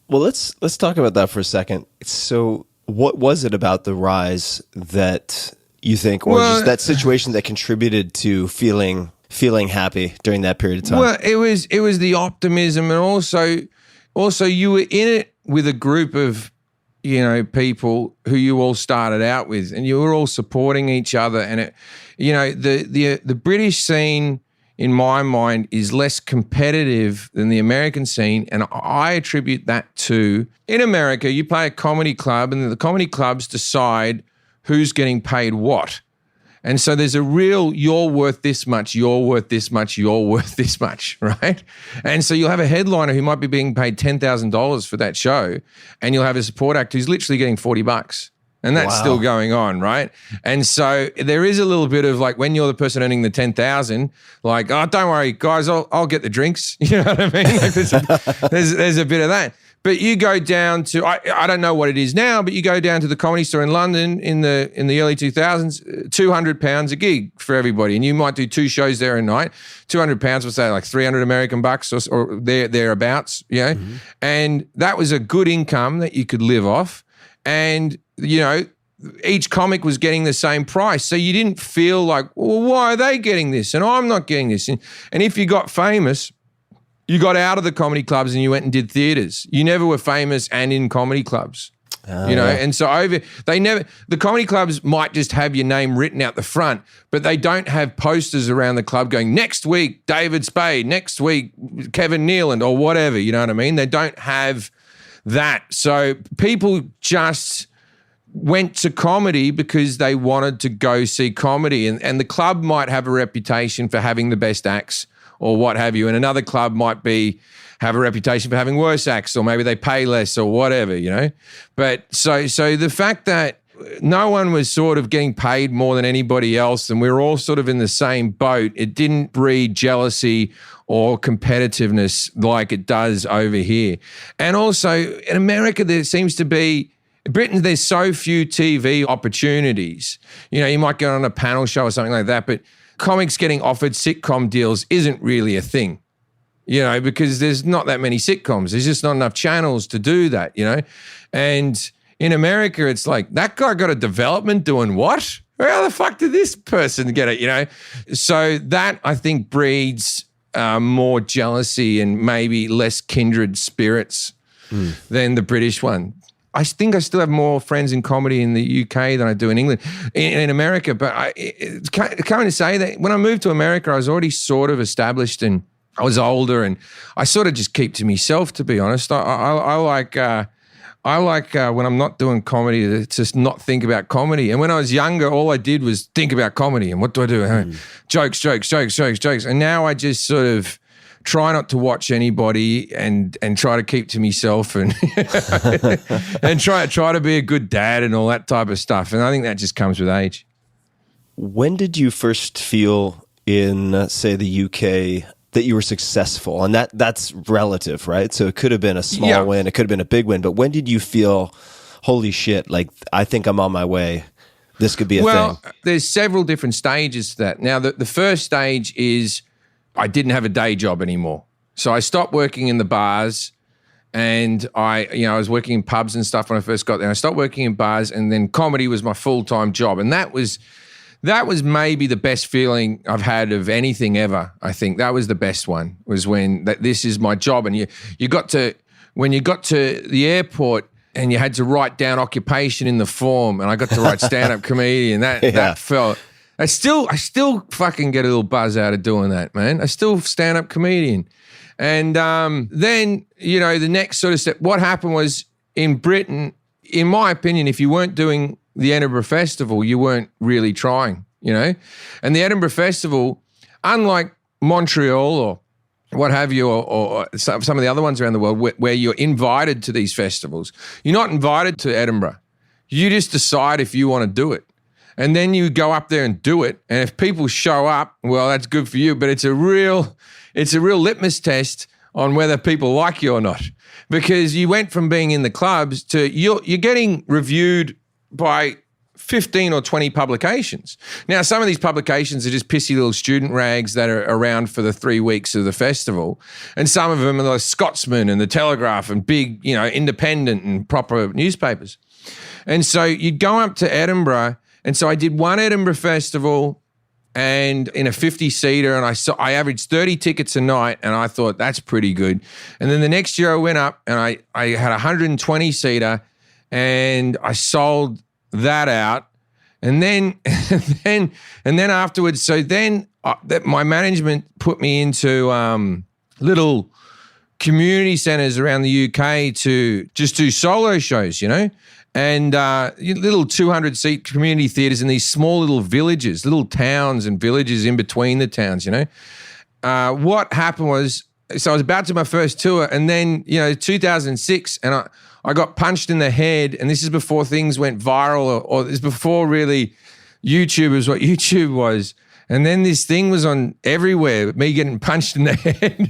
Well, let's talk about that for a second. So, what was it about the rise that you think, or just that situation that contributed to feeling happy during that period of time? Well, it was the optimism, and also you were in it with a group of, you know, people who you all started out with, and you were all supporting each other. And it, you know, the British scene, in my mind, is less competitive than the American scene. And I attribute that to, in America, you play a comedy club and the comedy clubs decide who's getting paid what. And so there's a real, you're worth this much, you're worth this much, you're worth this much, right? And so you'll have a headliner who might be being paid $10,000 for that show, and you'll have a support actor who's literally getting $40. And that's still going on, right? And so there is a little bit of like, when you're the person earning the 10,000, like, oh, don't worry, guys, I'll get the drinks. You know what I mean? Like there's a bit of that. But you go down to, I don't know what it is now, but you go down to the Comedy Store in London in the early 2000s, £200 a gig for everybody, and you might do 2 shows there a night. £200 was, say, like 300 American bucks or thereabouts, you know. Mm-hmm. And that was a good income that you could live off. And you know, each comic was getting the same price. So you didn't feel like, well, why are they getting this and I'm not getting this? And if you got famous, you got out of the comedy clubs and you went and did theaters. You never were famous and in comedy clubs. You know, and so the comedy clubs might just have your name written out the front, but they don't have posters around the club going, next week, David Spade, next week, Kevin Nealon or whatever, you know what I mean? They don't have that. So people just went to comedy because they wanted to go see comedy. And the club might have a reputation for having the best acts or what have you. And another club might have a reputation for having worse acts, or maybe they pay less or whatever, you know. But so the fact that no one was sort of getting paid more than anybody else and we were all sort of in the same boat, it didn't breed jealousy or competitiveness like it does over here. And also in America, there seems to be, in Britain, there's so few TV opportunities. You know, you might get on a panel show or something like that, but comics getting offered sitcom deals isn't really a thing, you know, because there's not that many sitcoms. There's just not enough channels to do that, you know. And in America, it's like, that guy got a development doing what? How the fuck did this person get it, you know? So that, I think, breeds more jealousy and maybe less kindred spirits than the British one. I think I still have more friends in comedy in the UK than I do in England, in America. But it's coming to say that when I moved to America, I was already sort of established and I was older, and I sort of just keep to myself, to be honest. I like when I'm not doing comedy to just not think about comedy. And when I was younger, all I did was think about comedy and what do I do? Jokes. And now I just sort of try not to watch anybody and try to keep to myself and and try to be a good dad and all that type of stuff. And I think that just comes with age. When did you first feel in, say, the UK that you were successful? And that's relative, right? So it could have been a small win, it could have been a big win, but when did you feel, holy shit, like I think I'm on my way, this could be a thing? Well, there's several different stages to that. Now, the first stage is I didn't have a day job anymore. So I stopped working in the bars, and I was working in pubs and stuff when I first got there. I stopped working in bars, and then comedy was my full-time job. And that was maybe the best feeling I've had of anything ever. I think that was the best one, was when this is my job. And when you got to the airport and you had to write down occupation in the form, and I got to write stand-up comedian, that felt... I still fucking get a little buzz out of doing that, man. I still stand-up comedian. And then, the next sort of step, what happened was in Britain, in my opinion, if you weren't doing the Edinburgh Festival, you weren't really trying, you know? And the Edinburgh Festival, unlike Montreal or what have you, or some of the other ones around the world where you're invited to these festivals, you're not invited to Edinburgh. You just decide if you want to do it. And then you go up there and do it. And if people show up, well, that's good for you. But it's a real litmus test on whether people like you or not. Because you went from being in the clubs to you're getting reviewed by 15 or 20 publications. Now, some of these publications are just pissy little student rags that are around for the 3 weeks of the festival. And some of them are the Scotsman and the Telegraph and big, independent and proper newspapers. And so you'd go up to Edinburgh. And so I did one Edinburgh Festival and in a 50-seater, and I averaged 30 tickets a night, and I thought that's pretty good. And then the next year I went up and I had a 120-seater, and I sold that out. And then afterwards, so then my management put me into little community centres around the UK to just do solo shows, and little 200-seat community theatres in these small little villages, little towns and villages in between the towns, What happened was, so I was about to my first tour, and then, 2006, and I got punched in the head, and this is before things went viral, or this is before really YouTube was what YouTube was. And then this thing was on everywhere, me getting punched in the head.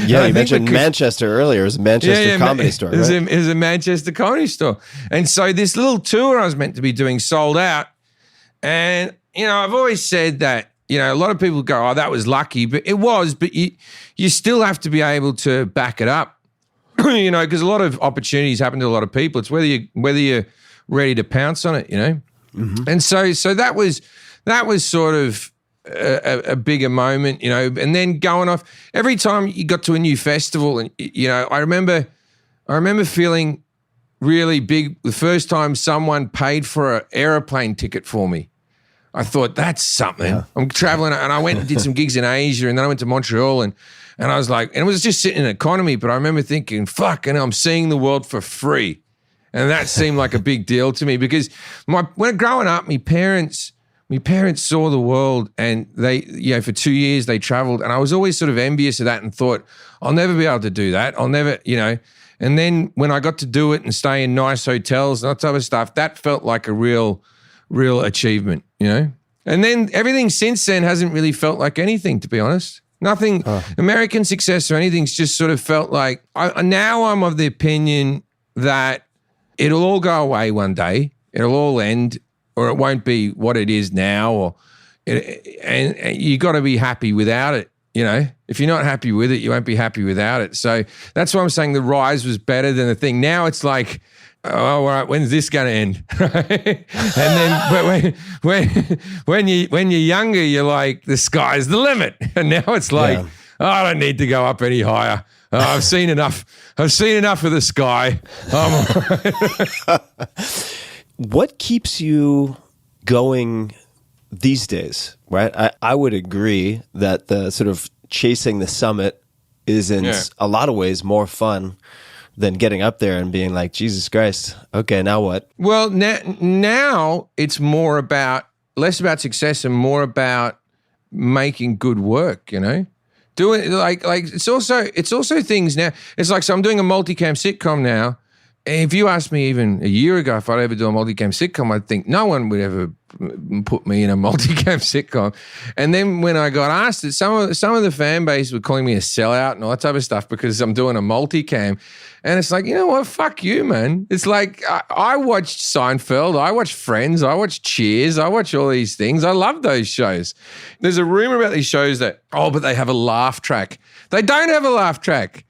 You mentioned Manchester earlier. It was a Manchester comedy store, right? It was a Manchester comedy store. And so this little tour I was meant to be doing sold out. And, I've always said that, a lot of people go, oh, that was lucky. But it was, but you still have to be able to back it up, because a lot of opportunities happen to a lot of people. It's whether you're ready to pounce on it, Mm-hmm. And so that was sort of a bigger moment, and then going off every time you got to a new festival, and I remember feeling really big the first time someone paid for an aeroplane ticket for me. I thought, that's something. Yeah. I'm traveling, and I went and did some gigs in Asia, and then I went to Montreal, and I was like, and it was just sitting in economy, but I remember thinking, fuck, and I'm seeing the world for free. And that seemed like a big deal to me because when growing up, my parents saw the world, and they, for 2 years they traveled, and I was always sort of envious of that and thought, I'll never be able to do that. I'll never, and then when I got to do it and stay in nice hotels and that type of stuff, that felt like a real achievement, And then everything since then hasn't really felt like anything, to be honest. Nothing, American success or anything's just sort of felt like, now I'm of the opinion that it'll all go away one day. It'll all end, or it won't be what it is now, and you got to be happy without it. If you're not happy with it, you won't be happy without it. So that's why I'm saying the rise was better than the thing. Now it's like, oh, all right, when's this going to end? And then when you're younger, you're like, the sky's the limit. And now it's like, I don't need to go up any higher. I've seen enough. I've seen enough of the sky. What keeps you going these days, right? I would agree that the sort of chasing the summit is in a lot of ways more fun than getting up there and being like, Jesus Christ, okay, now what? Well, now it's less about success and more about making good work, Doing like it's also things now. It's like, so I'm doing a multicam sitcom now. If you asked me even a year ago if I'd ever do a multicam sitcom, I'd think no one would ever put me in a multicam sitcom. And then when I got asked it, some of the fan base were calling me a sellout and all that type of stuff because I'm doing a multicam. And it's like, you know what? Fuck you, man. It's like I watched Seinfeld, I watched Friends, I watched Cheers, I watch all these things. I love those shows. There's a rumor about these shows that, but they have a laugh track. They don't have a laugh track.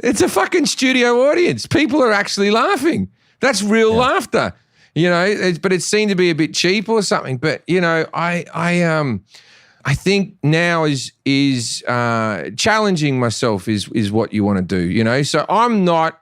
It's a fucking studio audience. People are actually laughing. That's real laughter, but it seemed to be a bit cheap or something. But, I think now is challenging myself is what you want to do, So I'm not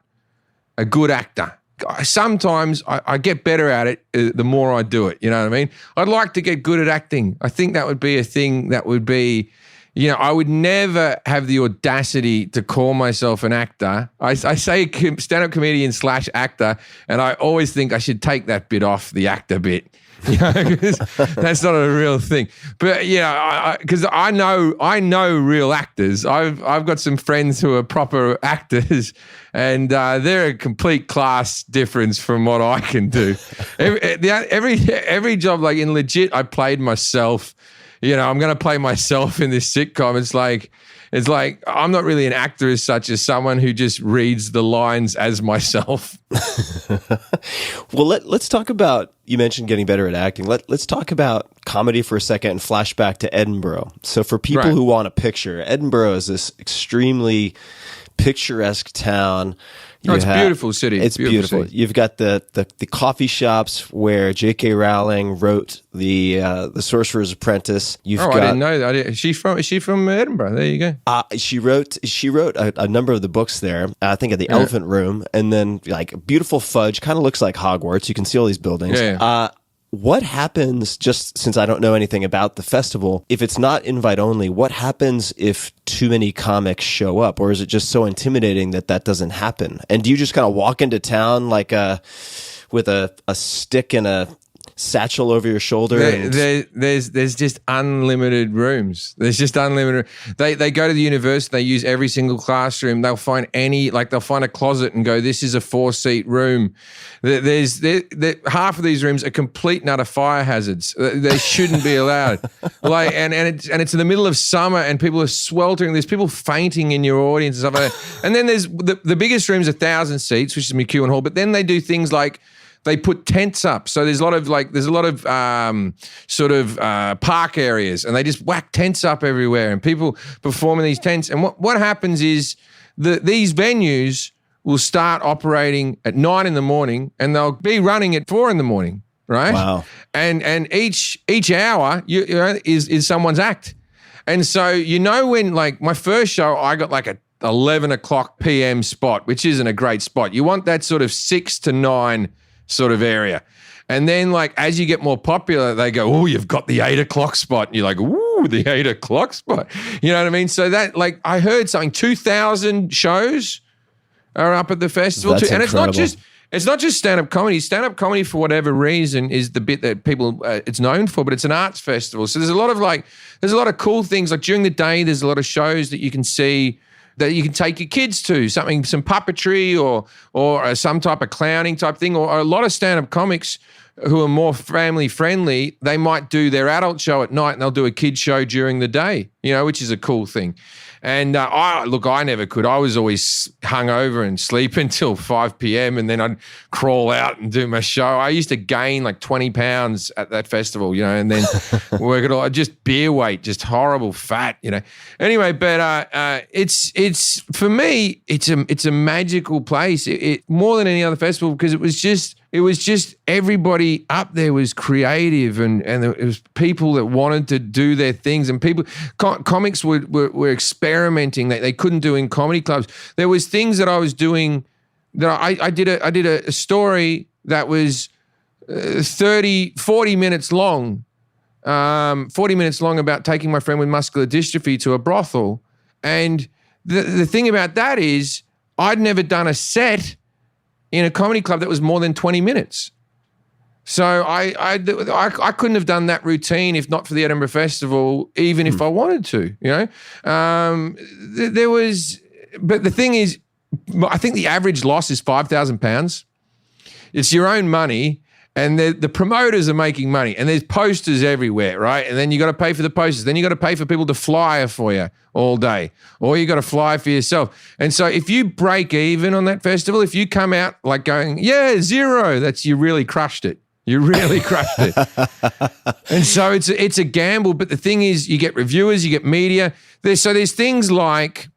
a good actor. Sometimes I get better at it the more I do it, you know what I mean? I'd like to get good at acting. I think that would be a thing that would be, I would never have the audacity to call myself an actor. I say stand-up comedian / actor, and I always think I should take that bit off, the actor bit. That's not a real thing. But because I know real actors. I've got some friends who are proper actors, and they're a complete class difference from what I can do. Every job, like in legit, I played myself. I'm going to play myself in this sitcom. It's like I'm not really an actor as such as someone who just reads the lines as myself. Well, let's talk about, you mentioned getting better at acting. Let's talk about comedy for a second and flash back to Edinburgh. So for people who want a picture, Edinburgh is this extremely picturesque town. It's a beautiful city. It's beautiful. City. You've got the coffee shops where J.K. Rowling wrote the Sorcerer's Apprentice. I didn't know that. Is she from Edinburgh? There you go. She wrote a number of the books there. I think at the Elephant Room, and then like beautiful fudge, kind of looks like Hogwarts. You can see all these buildings. Yeah. What happens, just since I don't know anything about the festival, if it's not invite only, what happens if too many comics show up? Or is it just so intimidating that doesn't happen? And do you just kind of walk into town like with a stick and a satchel over your shoulder? There's just unlimited rooms. There's just unlimited. They go to the university. They use every single classroom. They'll find they'll find a closet and go, this is a 4-seat room. Half of these rooms are complete and utter fire hazards. They shouldn't be allowed. And it's in the middle of summer and people are sweltering. There's people fainting in your audience and stuff like that. And then there's the biggest room's 1,000 seats, which is McEwen Hall. But then they do things like, they put tents up. So there's a lot of park areas, and they just whack tents up everywhere, and people perform in these tents. And what happens is these venues will start operating at 9 a.m, and they'll be running at 4 a.m, right? Wow. And each hour is someone's act. And so when, like, my first show, I got like a 11 o'clock p.m. spot, which isn't a great spot. You want that sort of 6 to 9 sort of area. And then, like, as you get more popular, they go, oh, you've got the 8 o'clock spot. And you're like, ooh, the 8 o'clock spot. You know what I mean? So that, like, I heard something, 2,000 shows are up at the festival. That's and incredible. it's not just stand-up comedy. Stand-up comedy, for whatever reason, is the bit that people it's known for, but it's an arts festival. So there's a lot of cool things. Like during the day, there's a lot of shows that you can see that you can take your kids to, some puppetry or some type of clowning type thing, or a lot of stand-up comics who are more family friendly, they might do their adult show at night and they'll do a kid show during the day, which is a cool thing. And I never could. I was always hungover and sleep until 5 p.m. and then I'd crawl out and do my show. I used to gain like 20 pounds at that festival, and then work it all. Just beer weight, just horrible fat, Anyway, but it's for me, it's a magical place. It more than any other festival because it was just everybody up there was creative and it was people that wanted to do their things and comics were experimenting that they couldn't do in comedy clubs. There was things that I was doing that I did a story that was 40 minutes long, 40 minutes long about taking my friend with muscular dystrophy to a brothel. And the thing about that is I'd never done a set in a comedy club that was more than 20 minutes. So I couldn't have done that routine if not for the Edinburgh Festival, even if I wanted to, but the thing is, I think the average loss is £5,000. It's your own money and the promoters are making money and there's posters everywhere, right? And then you got to pay for the posters. Then you got to pay for people to fly for you all day, or you got to fly for yourself. And so if you break even on that festival, if you come out like going, yeah, zero, you really crushed it. You really crushed it. And so it's a gamble. But the thing is, you get reviewers, you get media. There's things like,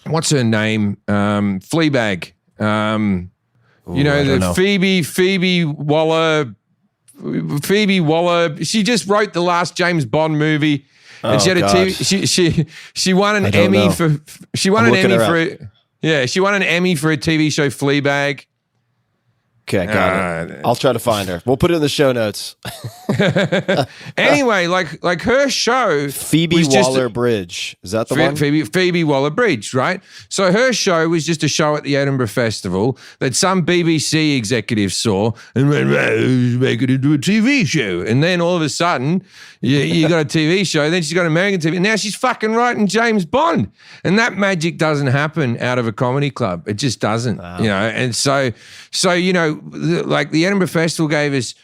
what's her name? Fleabag. Phoebe Waller. She just wrote the last James Bond movie. And she had a TV. She won an Emmy for. She won an Emmy for. She won an Emmy for a TV show, Fleabag. Okay, got it. I'll try to find her. We'll put it in the show notes. Anyway, like her show, Phoebe Waller-Bridge. Is that the one? Phoebe Waller-Bridge, right? So her show was just a show at the Edinburgh Festival that some BBC executive saw and went, make it into a TV show. And then all of a sudden, you got a TV show. Then she's got American TV. And now she's fucking writing James Bond. And that magic doesn't happen out of a comedy club. It just doesn't, And so like the Edinburgh Festival gave us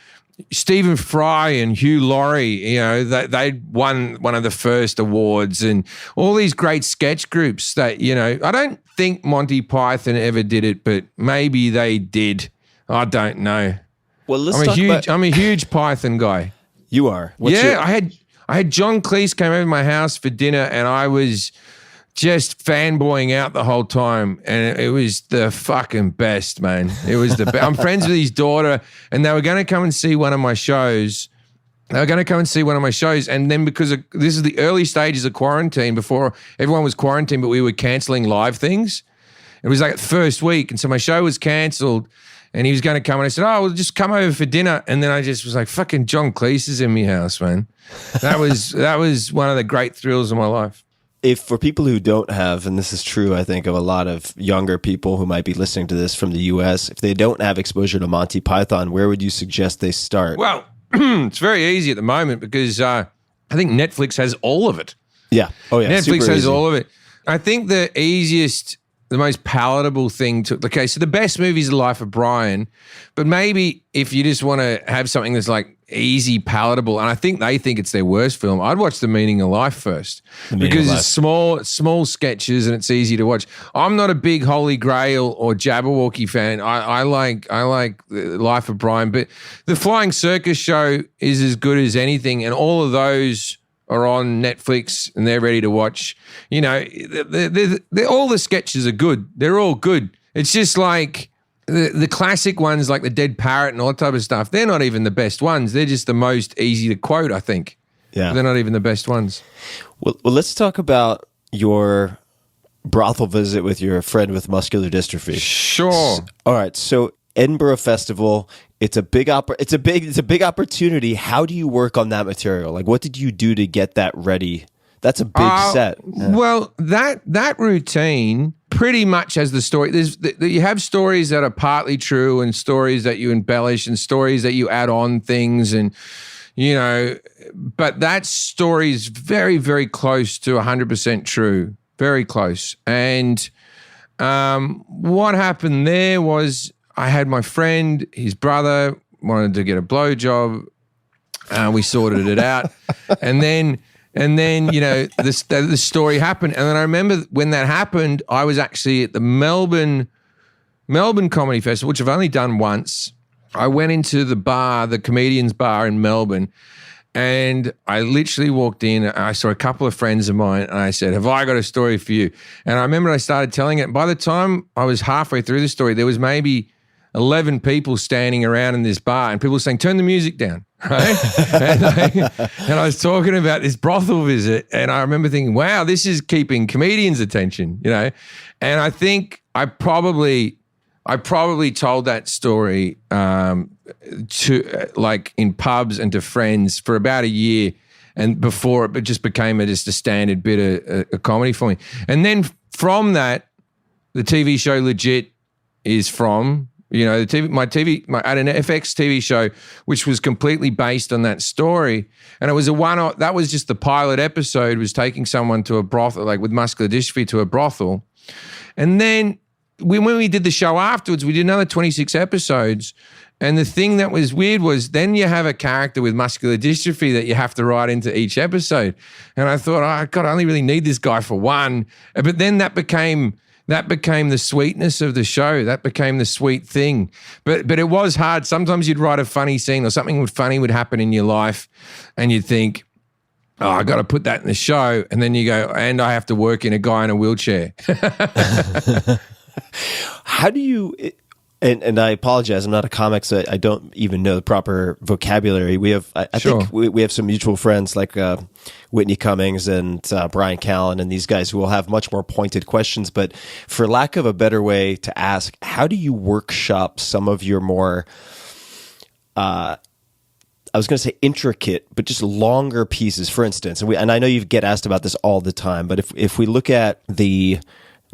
Stephen Fry and Hugh Laurie, they won one of the first awards and all these great sketch groups that, I don't think Monty Python ever did it, but maybe they did. I don't know. Well, I'm a huge Python guy. You are? I had John Cleese came over to my house for dinner and I was just fanboying out the whole time, and it was the fucking best, man. It was the best. I'm friends with his daughter, and they were going to come and see one of my shows. And then because this is the early stages of quarantine, before everyone was quarantined, but we were cancelling live things. It was like the first week, and so my show was cancelled, and he was going to come, and I said, "Oh, well, just come over for dinner." And then I just was like, "Fucking John Cleese is in my house, man." That was one of the great thrills of my life. If for people who don't have, and this is true, I think, of a lot of younger people who might be listening to this from the US, if they don't have exposure to Monty Python, where would you suggest they start? Well, it's very easy at the moment because I think Netflix has all of it. Yeah. Oh, yeah. Netflix has all of it. I think the most palatable thing so the best movie is The Life of Brian, but maybe if you just want to have something that's like easy, palatable, and I think they think it's their worst film, I'd watch The Meaning of Life first because it's small sketches and it's easy to watch. I'm not a big Holy Grail or Jabberwocky fan. I like The Life of Brian, but The Flying Circus Show is as good as anything, and all of those are on Netflix and they're ready to watch. All the sketches are good. They're all good. It's just like the classic ones like the Dead Parrot and all that type of stuff. They're not even the best ones. They're just the most easy to quote, I think. Yeah. They're not even the best ones. Well, let's talk about your brothel visit with your friend with muscular dystrophy. Sure. All right. So Edinburgh Festival. It's a big it's a big opportunity. How do you work on that material? Like, what did you do to get that ready? That's a big set. Yeah. Well, that routine pretty much has the story. You have stories that are partly true and stories that you embellish and stories that you add on things and, you know, but that story is very, very close to 100% true, very close. And what happened there was I had my friend, his brother wanted to get a blowjob. We sorted it out. And then, you know, the story happened. And then I remember when that happened, I was actually at the Melbourne Comedy Festival, which I've only done once. I went into the bar, the Comedians Bar in Melbourne, and I literally walked in. I saw a couple of friends of mine, and I said, have I got a story for you? And I remember I started telling it. By the time I was halfway through the story, there was maybe 11 people standing around in this bar and people saying, turn the music down, right? and I was talking about this brothel visit and I remember thinking, wow, this is keeping comedians' attention, you know? And I think I probably told that story to like in pubs and to friends for about a year and before it just became just a standard bit of comedy for me. And then from that, the TV show Legit is from... You know, I had an FX TV show which was completely based on that story, and it was that was just the pilot episode, was taking someone to a brothel, like with muscular dystrophy, to a brothel, and then when we did the show afterwards, we did another 26 episodes, and the thing that was weird was then you have a character with muscular dystrophy that you have to write into each episode, and I thought, oh God, I only really need this guy for one, but then that became the sweetness of the show. That became the sweet thing. But it was hard. Sometimes you'd write a funny scene or something funny would happen in your life and you'd think, oh, I got to put that in the show. And then you go, and I have to work in a guy in a wheelchair. How do you... And I apologize, I'm not a comic, so I don't even know the proper vocabulary. We have, I think we have some mutual friends like Whitney Cummings and Brian Callen and these guys who will have much more pointed questions. But for lack of a better way to ask, how do you workshop some of your more, I was going to say intricate, but just longer pieces, for instance? And I know you get asked about this all the time, but if we look at the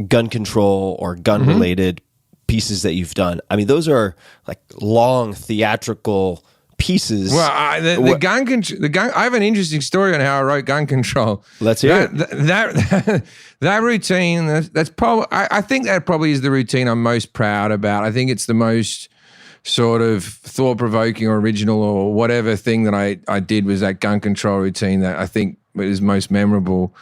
gun control or gun-related pieces that you've done, I mean, those are like long theatrical pieces. Well, the gun. I have an interesting story on how I wrote Gun Control. Let's hear it. That routine. That's probably. I think that probably is the routine I'm most proud about. I think it's the most sort of thought-provoking or original or whatever thing that I did was that gun control routine that I think is most memorable.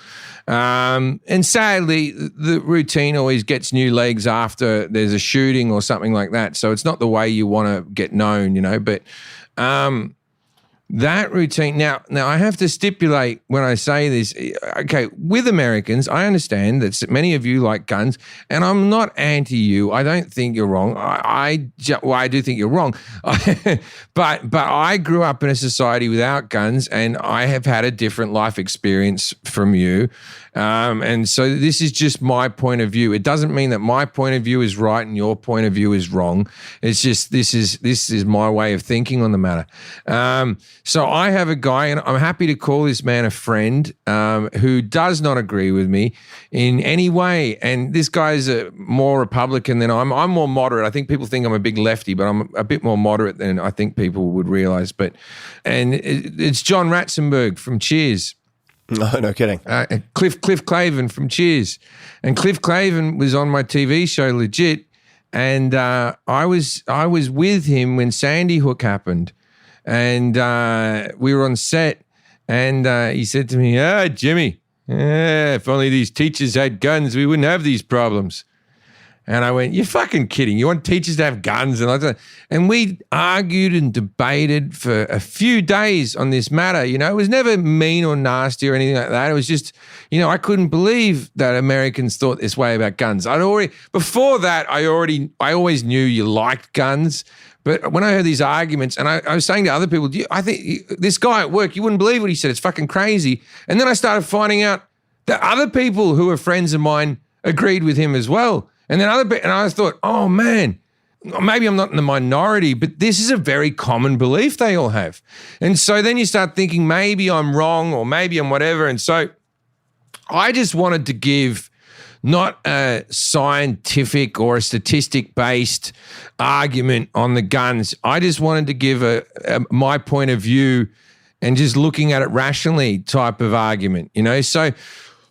And sadly, the routine always gets new legs after there's a shooting or something like that. So it's not the way you want to get known, you know, but that routine. Now I have to stipulate when I say this, okay, with Americans, I understand that many of you like guns, and I'm not anti you. I don't think you're wrong. I do think you're wrong. But I grew up in a society without guns, and I have had a different life experience from you. And so this is just my point of view. It doesn't mean that my point of view is right and your point of view is wrong. It's just this is my way of thinking on the matter. So I have a guy, and I'm happy to call this man a friend, who does not agree with me in any way. And this guy's more Republican than I'm. I'm more moderate. I think people think I'm a big lefty, but I'm a bit more moderate than I think people would realize. And it's John Ratzenberg from Cheers. No kidding. Cliff Clavin from Cheers. And Cliff Clavin was on my TV show Legit, and I was with him when Sandy Hook happened, and we were on set, and he said to me, Jimmy, if only these teachers had guns, we wouldn't have these problems. And I went, you're fucking kidding. You want teachers to have guns? And we argued and debated for a few days on this matter. You know, it was never mean or nasty or anything like that. It was just, you know, I couldn't believe that Americans thought this way about guns. Before that, I always knew you liked guns. But when I heard these arguments, and I was saying to other people, I think this guy at work, you wouldn't believe what he said. It's fucking crazy. And then I started finding out that other people who were friends of mine agreed with him as well. And then and I thought, oh man, maybe I'm not in the minority, but this is a very common belief they all have. And so then you start thinking maybe I'm wrong or maybe I'm whatever. And so I just wanted to give not a scientific or a statistic-based argument on the guns. I just wanted to give my point of view and just looking at it rationally type of argument, you know? So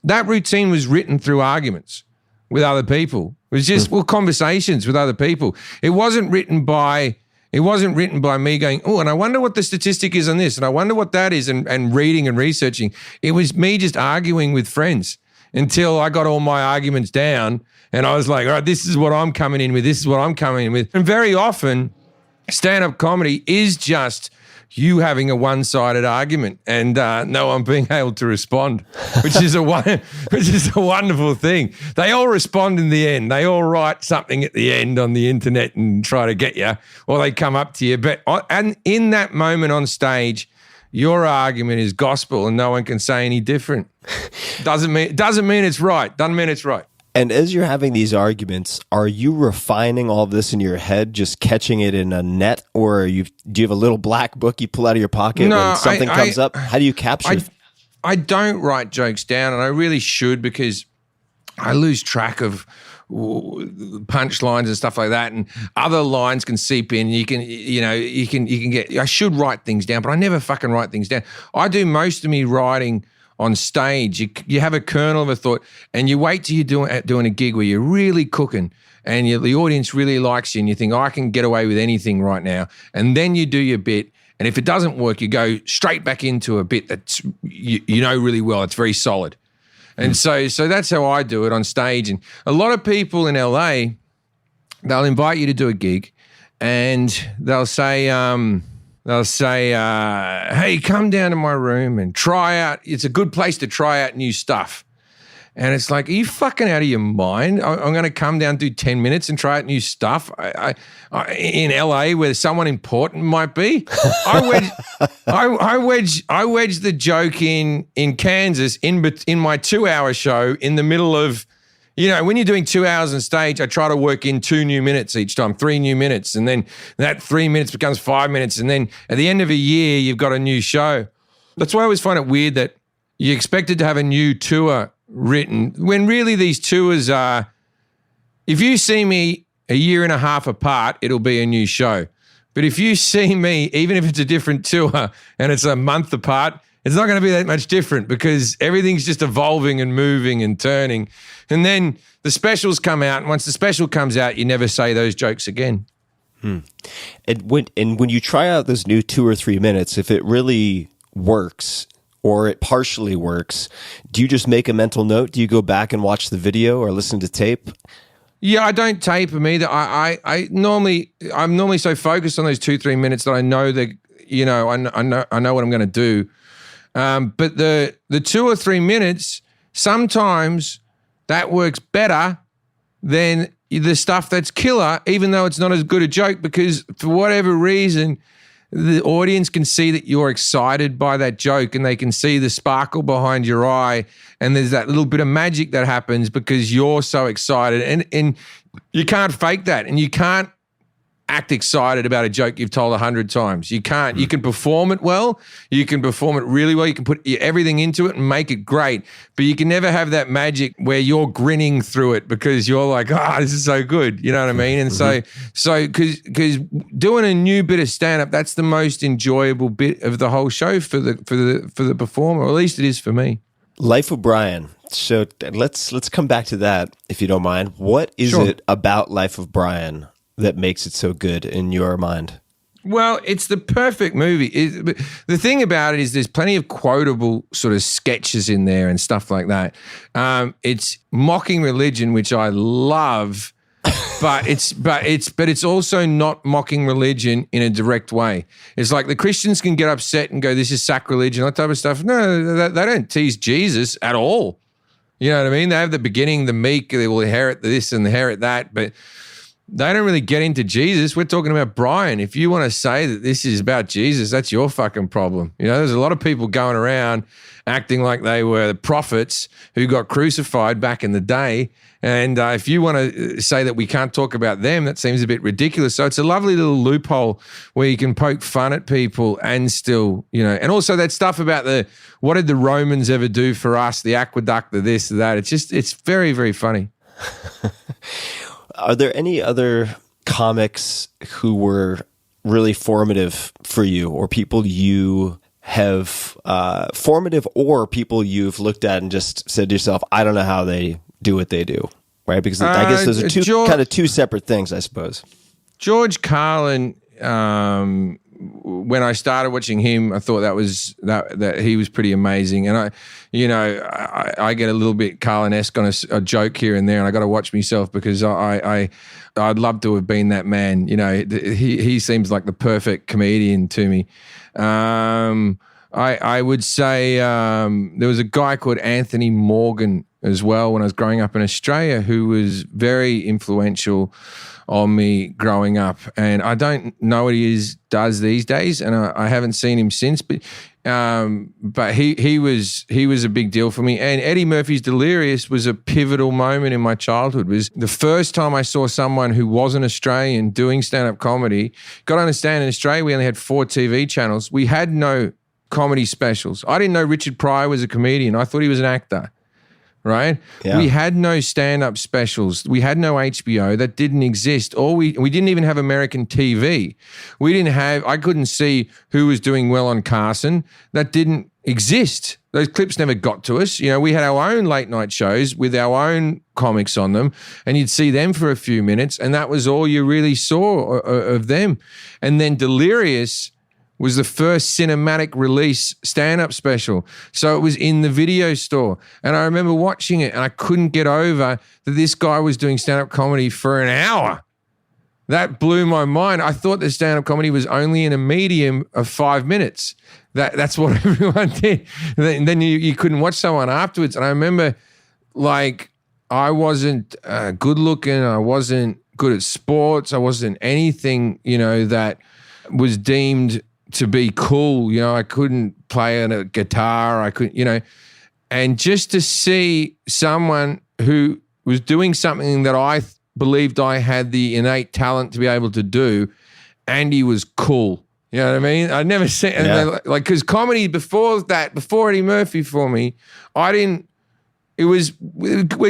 that routine was written through arguments with other people. It was just conversations with other people. It wasn't written by me going, oh, and I wonder what the statistic is on this, and I wonder what that is, and reading and researching. It was me just arguing with friends until I got all my arguments down, and I was like, all right, this is what I'm coming in with, this is what I'm coming in with. And very often, stand-up comedy is just you having a one-sided argument and no one being able to respond, which is a wonderful thing. They all respond in the end. They all write something at the end on the internet and try to get you, or they come up to you. But and in that moment on stage, your argument is gospel and no one can say any different. Doesn't mean it's right. Doesn't mean it's right. And as you're having these arguments, are you refining all of this in your head, just catching it in a net, or do you have a little black book you pull out of your pocket when something comes up? How do you capture it? I don't write jokes down, and I really should, because I lose track of punchlines and stuff like that, and other lines can seep in. You can get. I should write things down, but I never fucking write things down. I do most of me writing on stage. You have a kernel of a thought, and you wait till you're doing a gig where you're really cooking, and the audience really likes you, and you think, I can get away with anything right now. And then you do your bit, and if it doesn't work, you go straight back into a bit that's you know really well. It's very solid. And so that's how I do it on stage. And a lot of people in LA, they'll invite you to do a gig, and they'll say, hey, come down to my room and try out. It's a good place to try out new stuff. And it's like, are you fucking out of your mind? I'm going to come down, do 10 minutes and try out new stuff in LA where someone important might be. I wedged the joke in Kansas in my 2-hour show in the middle of, you know, when you're doing 2 hours on stage, I try to work in 2 new minutes each time, 3 new minutes. And then that 3 minutes becomes 5 minutes. And then at the end of a year, you've got a new show. That's why I always find it weird that you expected to have a new tour written when really these tours are, if you see me a year and a half apart, it'll be a new show. But if you see me, even if it's a different tour and it's a month apart, it's not going to be that much different because everything's just evolving and moving and turning. And then the specials come out, and once the special comes out, you never say those jokes again. And when you try out those new 2 or 3 minutes, if it really works or it partially works, do you just make a mental note? Do you go back and watch the video or listen to tape? Yeah, I don't tape them either. I'm normally so focused on those 2-3 minutes that I know that, you know, I know what I'm going to do. But the 2 or 3 minutes, sometimes that works better than the stuff that's killer, even though it's not as good a joke, because for whatever reason, the audience can see that you're excited by that joke, and they can see the sparkle behind your eye, and there's that little bit of magic that happens because you're so excited, and you can't fake that, and you can't act excited about a joke you've told 100 times. You can't. You can perform it well. You can perform it really well. You can put everything into it and make it great, but you can never have that magic where you're grinning through it because you're like, this is so good. You know what I mean? And so because doing a new bit of stand-up, that's the most enjoyable bit of the whole show for the performer, or at least it is for me. Life of Brian. So let's come back to that, if you don't mind. What is it about Life of Brian that makes it so good in your mind? Well, it's the perfect movie. The thing about it is there's plenty of quotable sort of sketches in there and stuff like that. It's mocking religion, which I love, but it's also not mocking religion in a direct way. It's like the Christians can get upset and go, this is sacrilege and that type of stuff. No, they don't tease Jesus at all. You know what I mean? They have the beginning, the meek, they will inherit this and inherit that, but they don't really get into Jesus. We're talking about Brian. If you want to say that this is about Jesus, that's your fucking problem. You know, there's a lot of people going around acting like they were the prophets who got crucified back in the day. And if you want to say that we can't talk about them, that seems a bit ridiculous. So it's a lovely little loophole where you can poke fun at people and still, you know, and also that stuff about what did the Romans ever do for us, the aqueduct, the this, the that. It's very, very funny. Are there any other comics who were really formative for you, or people you have formative, or people you've looked at and just said to yourself, I don't know how they do what they do, right? Because I guess those are two separate things, I suppose. George Carlin, when I started watching him, I thought that he was pretty amazing. And I get a little bit Carlin-esque on a joke here and there, and I got to watch myself because I'd love to have been that man. You know, he seems like the perfect comedian to me. I would say there was a guy called Anthony Morgan as well when I was growing up in Australia who was very influential on me growing up. And I don't know what he does these days, and I haven't seen him since, but he was a big deal for me. And Eddie Murphy's Delirious was a pivotal moment in my childhood. It was the first time I saw someone who wasn't Australian doing stand-up comedy. Got to understand, in Australia, we only had 4 TV channels. We had no comedy specials. I didn't know Richard Pryor was a comedian. I thought he was an actor. Right? Yeah. We had no stand-up specials. We had no HBO. That didn't exist. We didn't even have American TV. I couldn't see who was doing well on Carson. That didn't exist. Those clips never got to us. You know, we had our own late night shows with our own comics on them, and you'd see them for a few minutes, and that was all you really saw of them. And then Delirious was the first cinematic release stand-up special. So it was in the video store. And I remember watching it, and I couldn't get over that this guy was doing stand-up comedy for an hour. That blew my mind. I thought that stand-up comedy was only in a medium of 5 minutes. That's what everyone did. And then you couldn't watch someone afterwards. And I remember, like, I wasn't good looking. I wasn't good at sports. I wasn't anything, you know, that was deemed to be cool. You know, I couldn't play on a guitar. I couldn't, you know, and just to see someone who was doing something that I believed I had the innate talent to be able to do, and he was cool. You know what I mean? I'd never seen, because comedy before Eddie Murphy for me, we're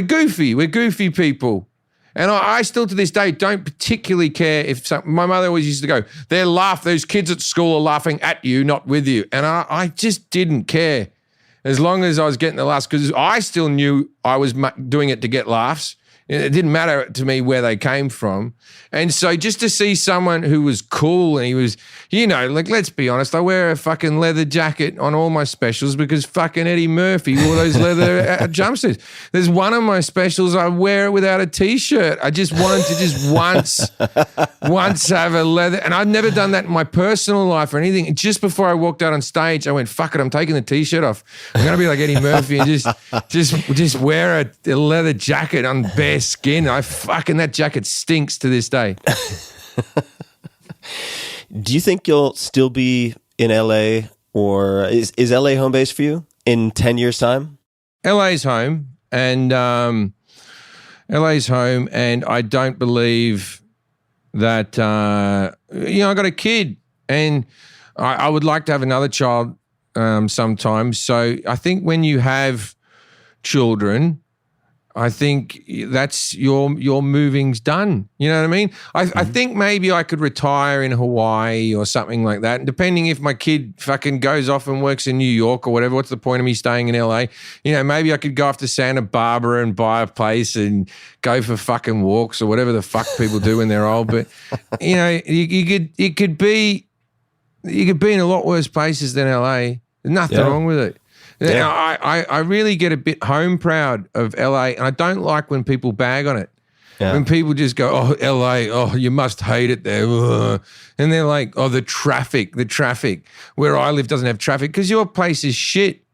goofy people. And I still to this day don't particularly care if my mother always used to go, those kids at school are laughing at you, not with you. And I just didn't care as long as I was getting the laughs, because I still knew I was doing it to get laughs. It didn't matter to me where they came from. And so just to see someone who was cool, and he was, you know, like, let's be honest, I wear a fucking leather jacket on all my specials because fucking Eddie Murphy wore those leather jumpsuits. There's one of my specials, I wear it without a T-shirt. I just wanted to just once have a leather, and I've never done that in my personal life or anything. Just before I walked out on stage, I went, fuck it, I'm taking the T-shirt off. I'm going to be like Eddie Murphy and just wear a leather jacket on bare skin. That jacket stinks to this day. Do you think you'll still be in LA, or is LA home base for you in 10 years time? LA's home, and I don't believe that, I got a kid, and I would like to have another child sometime. So I think when you have children, I think that's your moving's done. You know what I mean? I think maybe I could retire in Hawaii or something like that. And depending if my kid fucking goes off and works in New York or whatever, what's the point of me staying in LA? You know, maybe I could go off to Santa Barbara and buy a place and go for fucking walks or whatever the fuck people do when they're old. But, you know, you could be in a lot worse places than LA. There's nothing wrong with it. Yeah. I really get a bit home proud of LA, and I don't like when people bag on it. Yeah. When people just go, oh, LA, oh, you must hate it there. Ugh. And they're like, oh, the traffic. Where I live doesn't have traffic because your place is shit.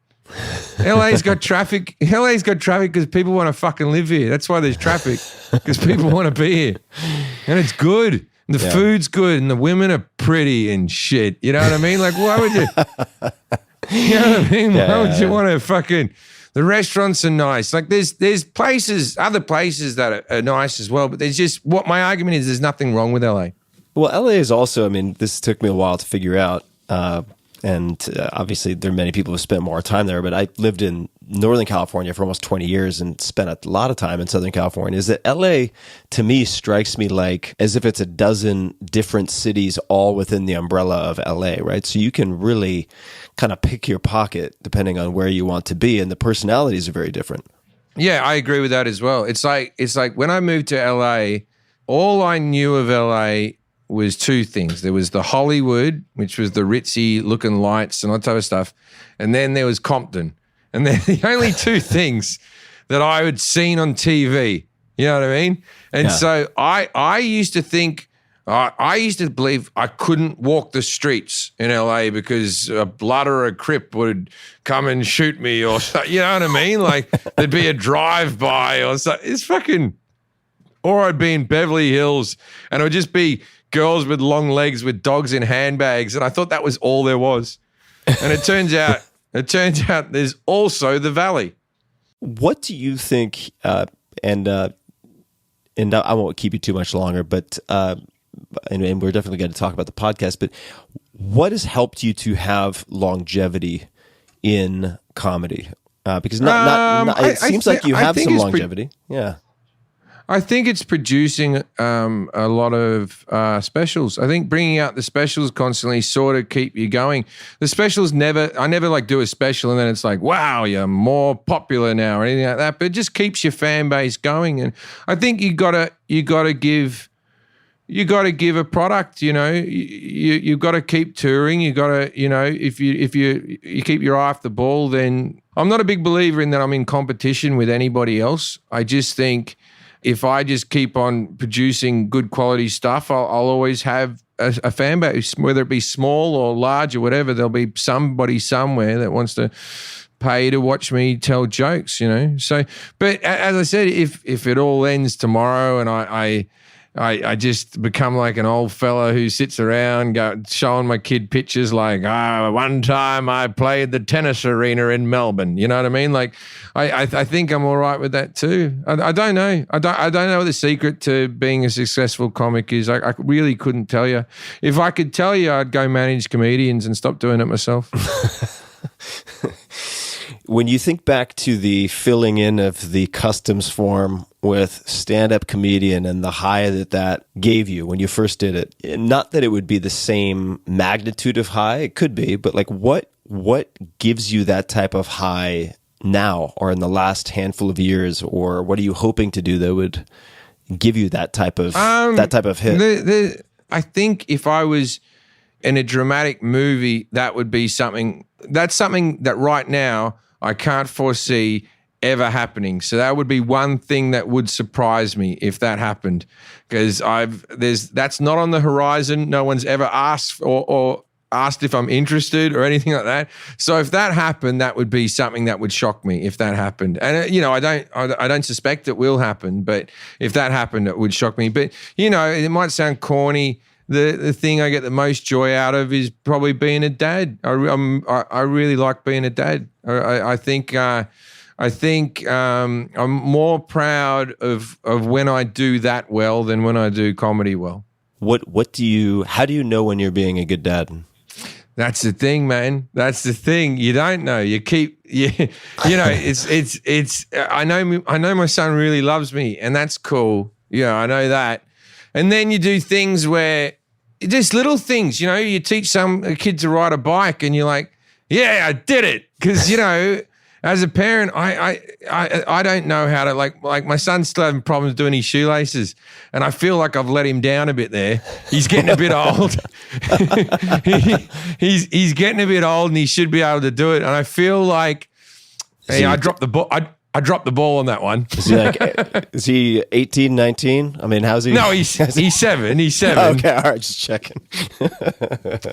LA's got traffic. LA's got traffic because people want to fucking live here. That's why there's traffic, because people want to be here. And it's good. And the food's good. And the women are pretty and shit. You know what I mean? Like, why would you? You know what I mean? Why would you want to fucking... The restaurants are nice. Like there's places, other places that are nice as well. But there's just, what my argument is, there's nothing wrong with LA. Well, LA is also, I mean, this took me a while to figure out. Obviously, there are many people who spent more time there, but I lived in Northern California for almost 20 years and spent a lot of time in Southern California. Is that LA, to me, strikes me like as if it's a dozen different cities all within the umbrella of LA, right? So you can really kind of pick your pocket depending on where you want to be, and the personalities are very different. Yeah, I agree with that as well. It's like when I moved to LA, all I knew of LA was two things. There was the Hollywood, which was the ritzy looking lights and all that type of stuff. And then there was Compton. And they're the only two things that I had seen on TV. You know what I mean? And so I used to think, I used to believe I couldn't walk the streets in LA because a blood or a crip would come and shoot me or something. You know what I mean? Like there'd be a drive-by or something. It's fucking... Or I'd be in Beverly Hills and it would just be girls with long legs with dogs in handbags. And I thought that was all there was. And it turns out there's also the Valley. What do you think, and I won't keep you too much longer, but and we're definitely going to talk about the podcast, but what has helped you to have longevity in comedy? Because it seems like you have some longevity. Yeah. I think it's producing a lot of specials. I think bringing out the specials constantly sort of keep you going. The specials I never like do a special and then it's like, wow, you're more popular now or anything like that. But it just keeps your fan base going. And I think you gotta give a product. You know, you got to keep touring. You got to, you know, if you keep your eye off the ball, then I'm not a big believer in that I'm in competition with anybody else. I just think, if I just keep on producing good quality stuff, I'll always have a fan base, whether it be small or large or whatever. There'll be somebody somewhere that wants to pay to watch me tell jokes, you know. So, but as I said, if it all ends tomorrow and I just become like an old fella who sits around showing my kid pictures like, one time I played the tennis arena in Melbourne. You know what I mean? Like, I think I'm all right with that too. I don't know. I don't know what the secret to being a successful comic is. I really couldn't tell you. If I could tell you, I'd go manage comedians and stop doing it myself. When you think back to the filling in of the customs form with stand-up comedian and the high that gave you when you first did it, not that it would be the same magnitude of high, it could be, but like what gives you that type of high now or in the last handful of years, or what are you hoping to do that would give you that type of hit? I think if I was in a dramatic movie, that would be something. That's something that right now I can't foresee ever happening. So that would be one thing that would surprise me if that happened, because that's not on the horizon. No one's ever asked or asked if I'm interested or anything like that. So if that happened, that would be something that would shock me if that happened. And you know, I don't suspect it will happen, but if that happened, it would shock me. But you know, it might sound corny. The thing I get the most joy out of is probably being a dad. I really like being a dad. I think I'm more proud of when I do that well than when I do comedy well. How do you know when you're being a good dad? That's the thing, man. That's the thing. You don't know. You know, it's I know my son really loves me, and that's cool. Yeah, I know that. And then you do things where just little things, you know, you teach a kid to ride a bike and you're like, yeah, I did it. Because, you know, as a parent, I don't know how to, like my son's still having problems doing his shoelaces, and I feel like I've let him down a bit there. He's getting a bit old. he's getting a bit old and he should be able to do it. And I feel like I dropped the ball. I dropped the ball on that one. Is he 18, 19? I mean, how's he? No, he's 7. He's 7. Okay, all right, just checking.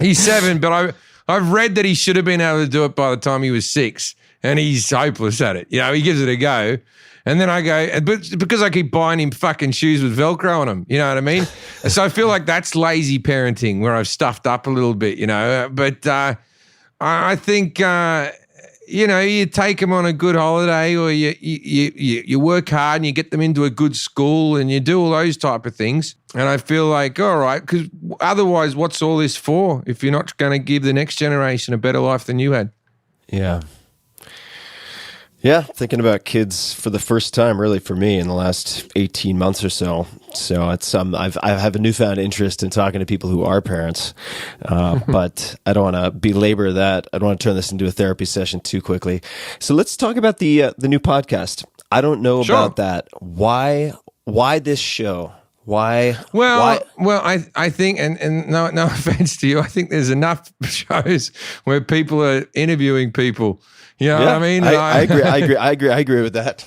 He's 7, but I've read that he should have been able to do it by the time he was 6, and he's hopeless at it. You know, he gives it a go. And then I go, but because I keep buying him fucking shoes with Velcro on them, you know what I mean? So I feel like that's lazy parenting where I've stuffed up a little bit, you know. But I think, you know, you take them on a good holiday, or you work hard and you get them into a good school and you do all those type of things. And I feel like, all right, because otherwise what's all this for if you're not going to give the next generation a better life than you had? Yeah. Yeah, thinking about kids for the first time, really, for me in the last 18 months or so. So it's I have a newfound interest in talking to people who are parents, but I don't want to belabor that. I don't want to turn this into a therapy session too quickly. So let's talk about the new podcast. I don't know about that. Why this show? Why? Well, I think, and no offense to you, I think there's enough shows where people are interviewing people. You know what I mean? I agree with that.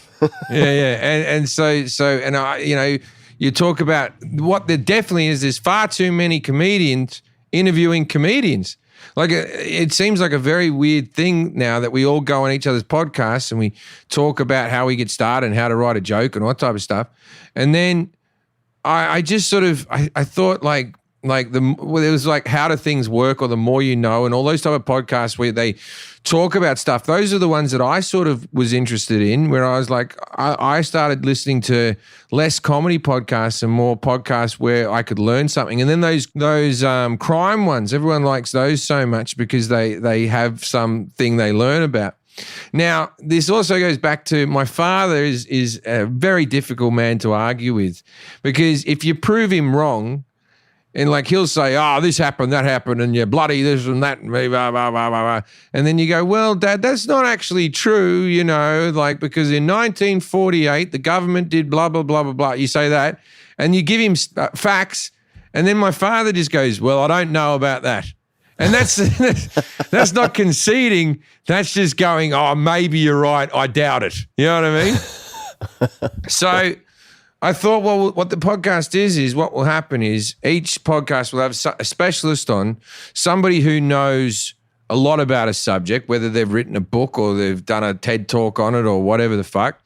yeah. And so, and you know, you talk about what there definitely is. There's far too many comedians interviewing comedians. Like it seems like a very weird thing now that we all go on each other's podcasts and we talk about how we get started and how to write a joke and all that type of stuff. And then I just sort of I thought like it was like how do things work, or the more you know, and all those type of podcasts where they talk about stuff. Those are the ones that I sort of was interested in, where I was like, I started listening to less comedy podcasts and more podcasts where I could learn something. And then those crime ones, everyone likes those so much because they have something they learn about. Now, this also goes back to my father is a very difficult man to argue with, because if you prove him wrong, and like he'll say, oh, this happened, that happened, and you're bloody this and that, blah, blah, blah, blah, blah. And then you go, well, Dad, that's not actually true, you know, like because in 1948, the government did blah, blah, blah, blah, blah. You say that, and you give him facts, and then my father just goes, well, I don't know about that. And that's not conceding. That's just going, oh, maybe you're right. I doubt it. You know what I mean? So I thought, well, what the podcast is what will happen is each podcast will have a specialist on, somebody who knows a lot about a subject, whether they've written a book or they've done a TED talk on it or whatever the fuck.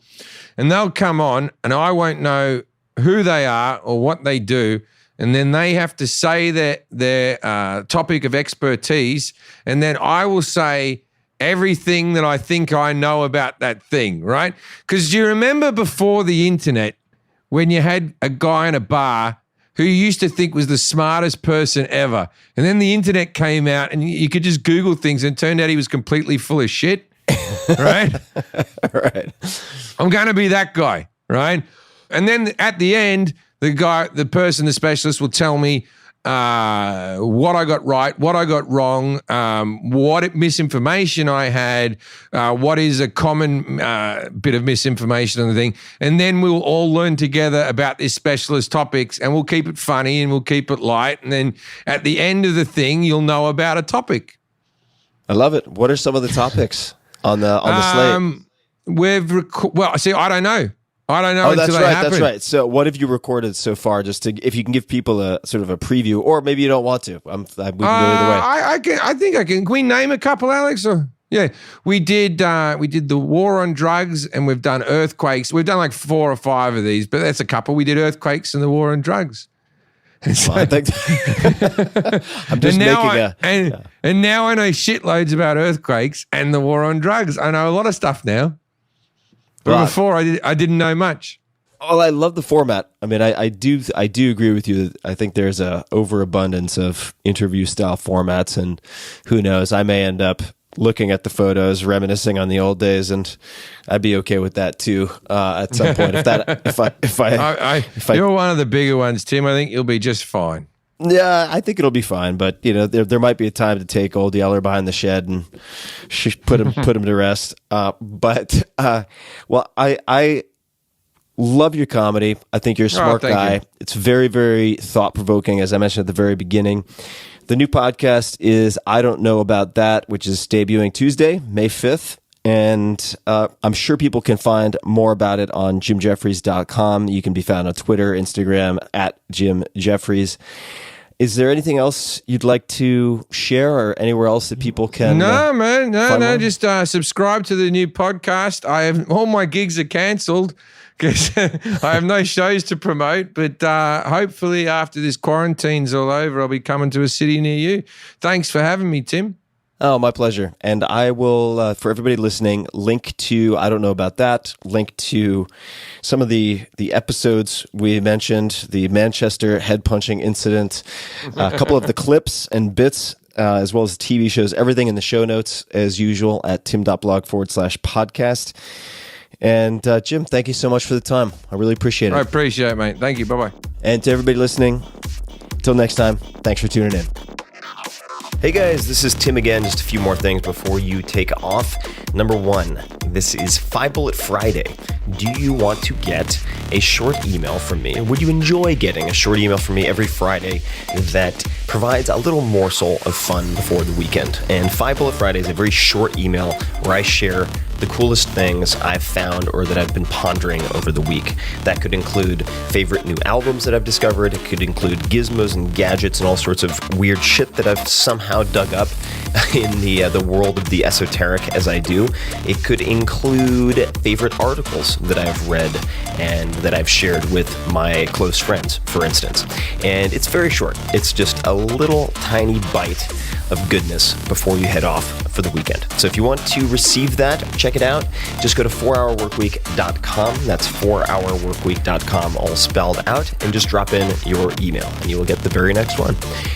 And they'll come on and I won't know who they are or what they do. And then they have to say their topic of expertise. And then I will say everything that I think I know about that thing, right? Because you remember before the internet, when you had a guy in a bar who you used to think was the smartest person ever. And then the internet came out and you could just Google things and it turned out he was completely full of shit, right? Right. I'm going to be that guy, right? And then at the end, the specialist will tell me what I got right, what I got wrong, what misinformation I had, what is a common bit of misinformation on the thing. And then we'll all learn together about this specialist topics and we'll keep it funny and we'll keep it light. And then at the end of the thing, you'll know about a topic. I love it. What are some of the topics on the slate? I don't know. I don't know until they happen. That's right. So what have you recorded so far, if you can give people a sort of a preview, or maybe you don't want to? We can go either way. I think I can. Can we name a couple, Alex? Or, yeah, we did the war on drugs and we've done earthquakes. We've done like 4 or 5 of these, but that's a couple. We did earthquakes and the war on drugs. So, well, I think I'm just and now I know shitloads about earthquakes and the war on drugs. I know a lot of stuff now. But before I didn't know much. Well, I love the format. I mean, I do agree with you. I think there's a overabundance of interview style formats, and who knows, I may end up looking at the photos, reminiscing on the old days, and I'd be okay with that too at some point. You're one of the bigger ones, Tim. I think you'll be just fine. Yeah, I think it'll be fine, but you know, there might be a time to take old Yeller behind the shed and put him to rest. Well, I love your comedy. I think you're a smart guy. It's very, very thought provoking, as I mentioned at the very beginning. The new podcast is I Don't Know About That, which is debuting Tuesday, May 5th. And I'm sure people can find more about it on JimJefferies.com. You can be found on Twitter, Instagram, at Jim Jefferies. Is there anything else you'd like to share, or anywhere else that people can? No, man. find No. more? Just subscribe to the new podcast. All my gigs are cancelled because I have no shows to promote. But hopefully, after this quarantine's all over, I'll be coming to a city near you. Thanks for having me, Tim. Oh, my pleasure. And I will, for everybody listening, link to, I don't know about that, link to some of the episodes we mentioned, the Manchester head punching incident, a couple of the clips and bits, as well as the TV shows, everything in the show notes as usual at tim.blog/podcast. And Jim, thank you so much for the time. I really appreciate it. I appreciate it, mate. Thank you. Bye-bye. And to everybody listening, till next time, thanks for tuning in. Hey guys, this is Tim again. Just a few more things before you take off. Number one, this is 5 Bullet Friday. Do you want to get a short email from me? Would you enjoy getting a short email from me every Friday that provides a little morsel of fun before the weekend? And 5 Bullet Friday is a very short email where I share the coolest things I've found or that I've been pondering over the week. That could include favorite new albums that I've discovered. It could include gizmos and gadgets and all sorts of weird shit that I've somehow dug up in the world of the esoteric as I do. It could include favorite articles that I've read and that I've shared with my close friends, for instance. And it's very short. It's just a little tiny bite of goodness before you head off for the weekend. So if you want to receive that, check it out. Just go to 4hourworkweek.com. That's 4hourworkweek.com, all spelled out, and just drop in your email and you will get the very next one.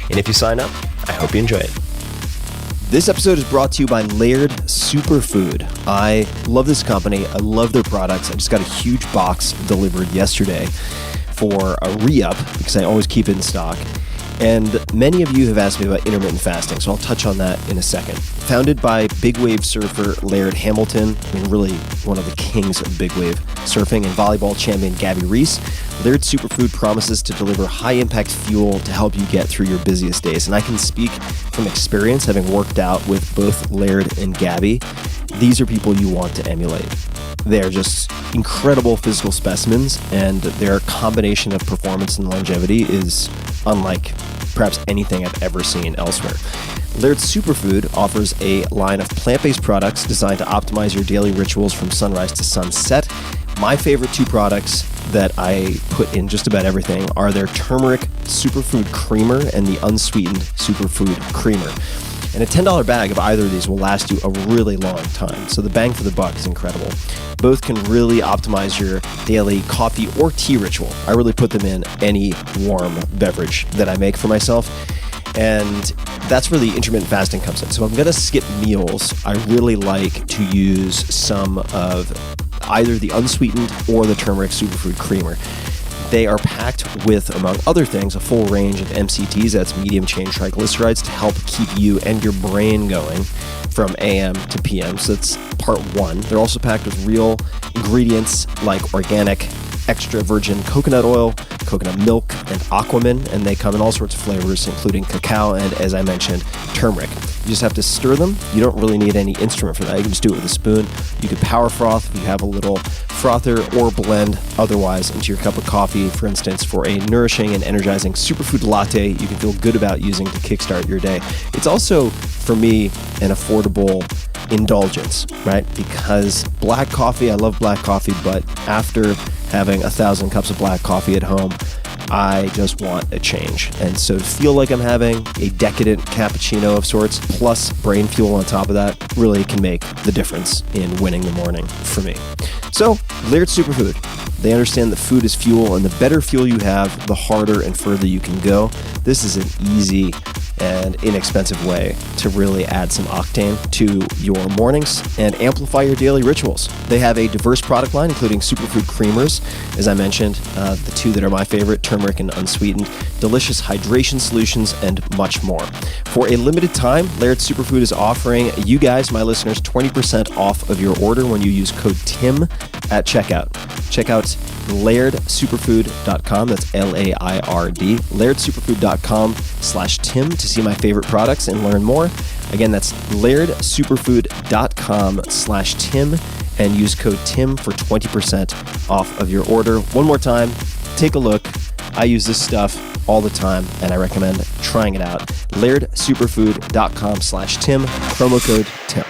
And if you sign up, I hope you enjoy it. This episode is brought to you by Laird Superfood. I love this company. I love their products. I just got a huge box delivered yesterday for a re-up because I always keep it in stock. And many of you have asked me about intermittent fasting, so I'll touch on that in a second. Founded by big wave surfer Laird Hamilton, really one of the kings of big wave surfing, and volleyball champion Gabby Reese, Laird Superfood promises to deliver high-impact fuel to help you get through your busiest days. And I can speak from experience, having worked out with both Laird and Gabby. These are people you want to emulate. They're just incredible physical specimens, and their combination of performance and longevity is unlike perhaps anything I've ever seen elsewhere. Laird Superfood offers a line of plant-based products designed to optimize your daily rituals from sunrise to sunset. My favorite two products that I put in just about everything are their turmeric superfood creamer and the unsweetened superfood creamer. And a $10 bag of either of these will last you a really long time. So the bang for the buck is incredible. Both can really optimize your daily coffee or tea ritual. I really put them in any warm beverage that I make for myself. And that's where the intermittent fasting comes in. So if I'm going to skip meals, I really like to use some of either the unsweetened or the turmeric superfood creamer. They are packed with, among other things, a full range of MCTs, that's medium chain triglycerides, to help keep you and your brain going from AM to PM. So that's part one. They're also packed with real ingredients like organic extra virgin coconut oil, coconut milk, and aquamin, and they come in all sorts of flavors, including cacao and, as I mentioned, turmeric. You just have to stir them. You don't really need any instrument for that. You can just do it with a spoon. You could power froth if you have a little frother, or blend otherwise into your cup of coffee, for instance, for a nourishing and energizing superfood latte you can feel good about using to kickstart your day. It's also, for me, an affordable indulgence, right? Because black coffee, I love black coffee, but after having 1,000 cups of black coffee at home, I just want a change. And so to feel like I'm having a decadent cappuccino of sorts, plus brain fuel on top of that, really can make the difference in winning the morning for me. So, Laird Superfood. They understand that food is fuel, and the better fuel you have, the harder and further you can go. This is an easy and inexpensive way to really add some octane to your mornings and amplify your daily rituals. They have a diverse product line, including superfood creamers, as I mentioned, the two that are my favorite, turmeric and unsweetened, delicious hydration solutions, and much more. For a limited time, Laird Superfood is offering you guys, my listeners, 20% off of your order when you use code TIM at checkout. Check out lairdsuperfood.com. That's LAIRD. lairdsuperfood.com/Tim to see my favorite products and learn more. Again, that's lairdsuperfood.com/Tim and use code TIM for 20% off of your order. One more time, take a look. I use this stuff all the time, and I recommend trying it out. LairdSuperfood.com/Tim, promo code Tim.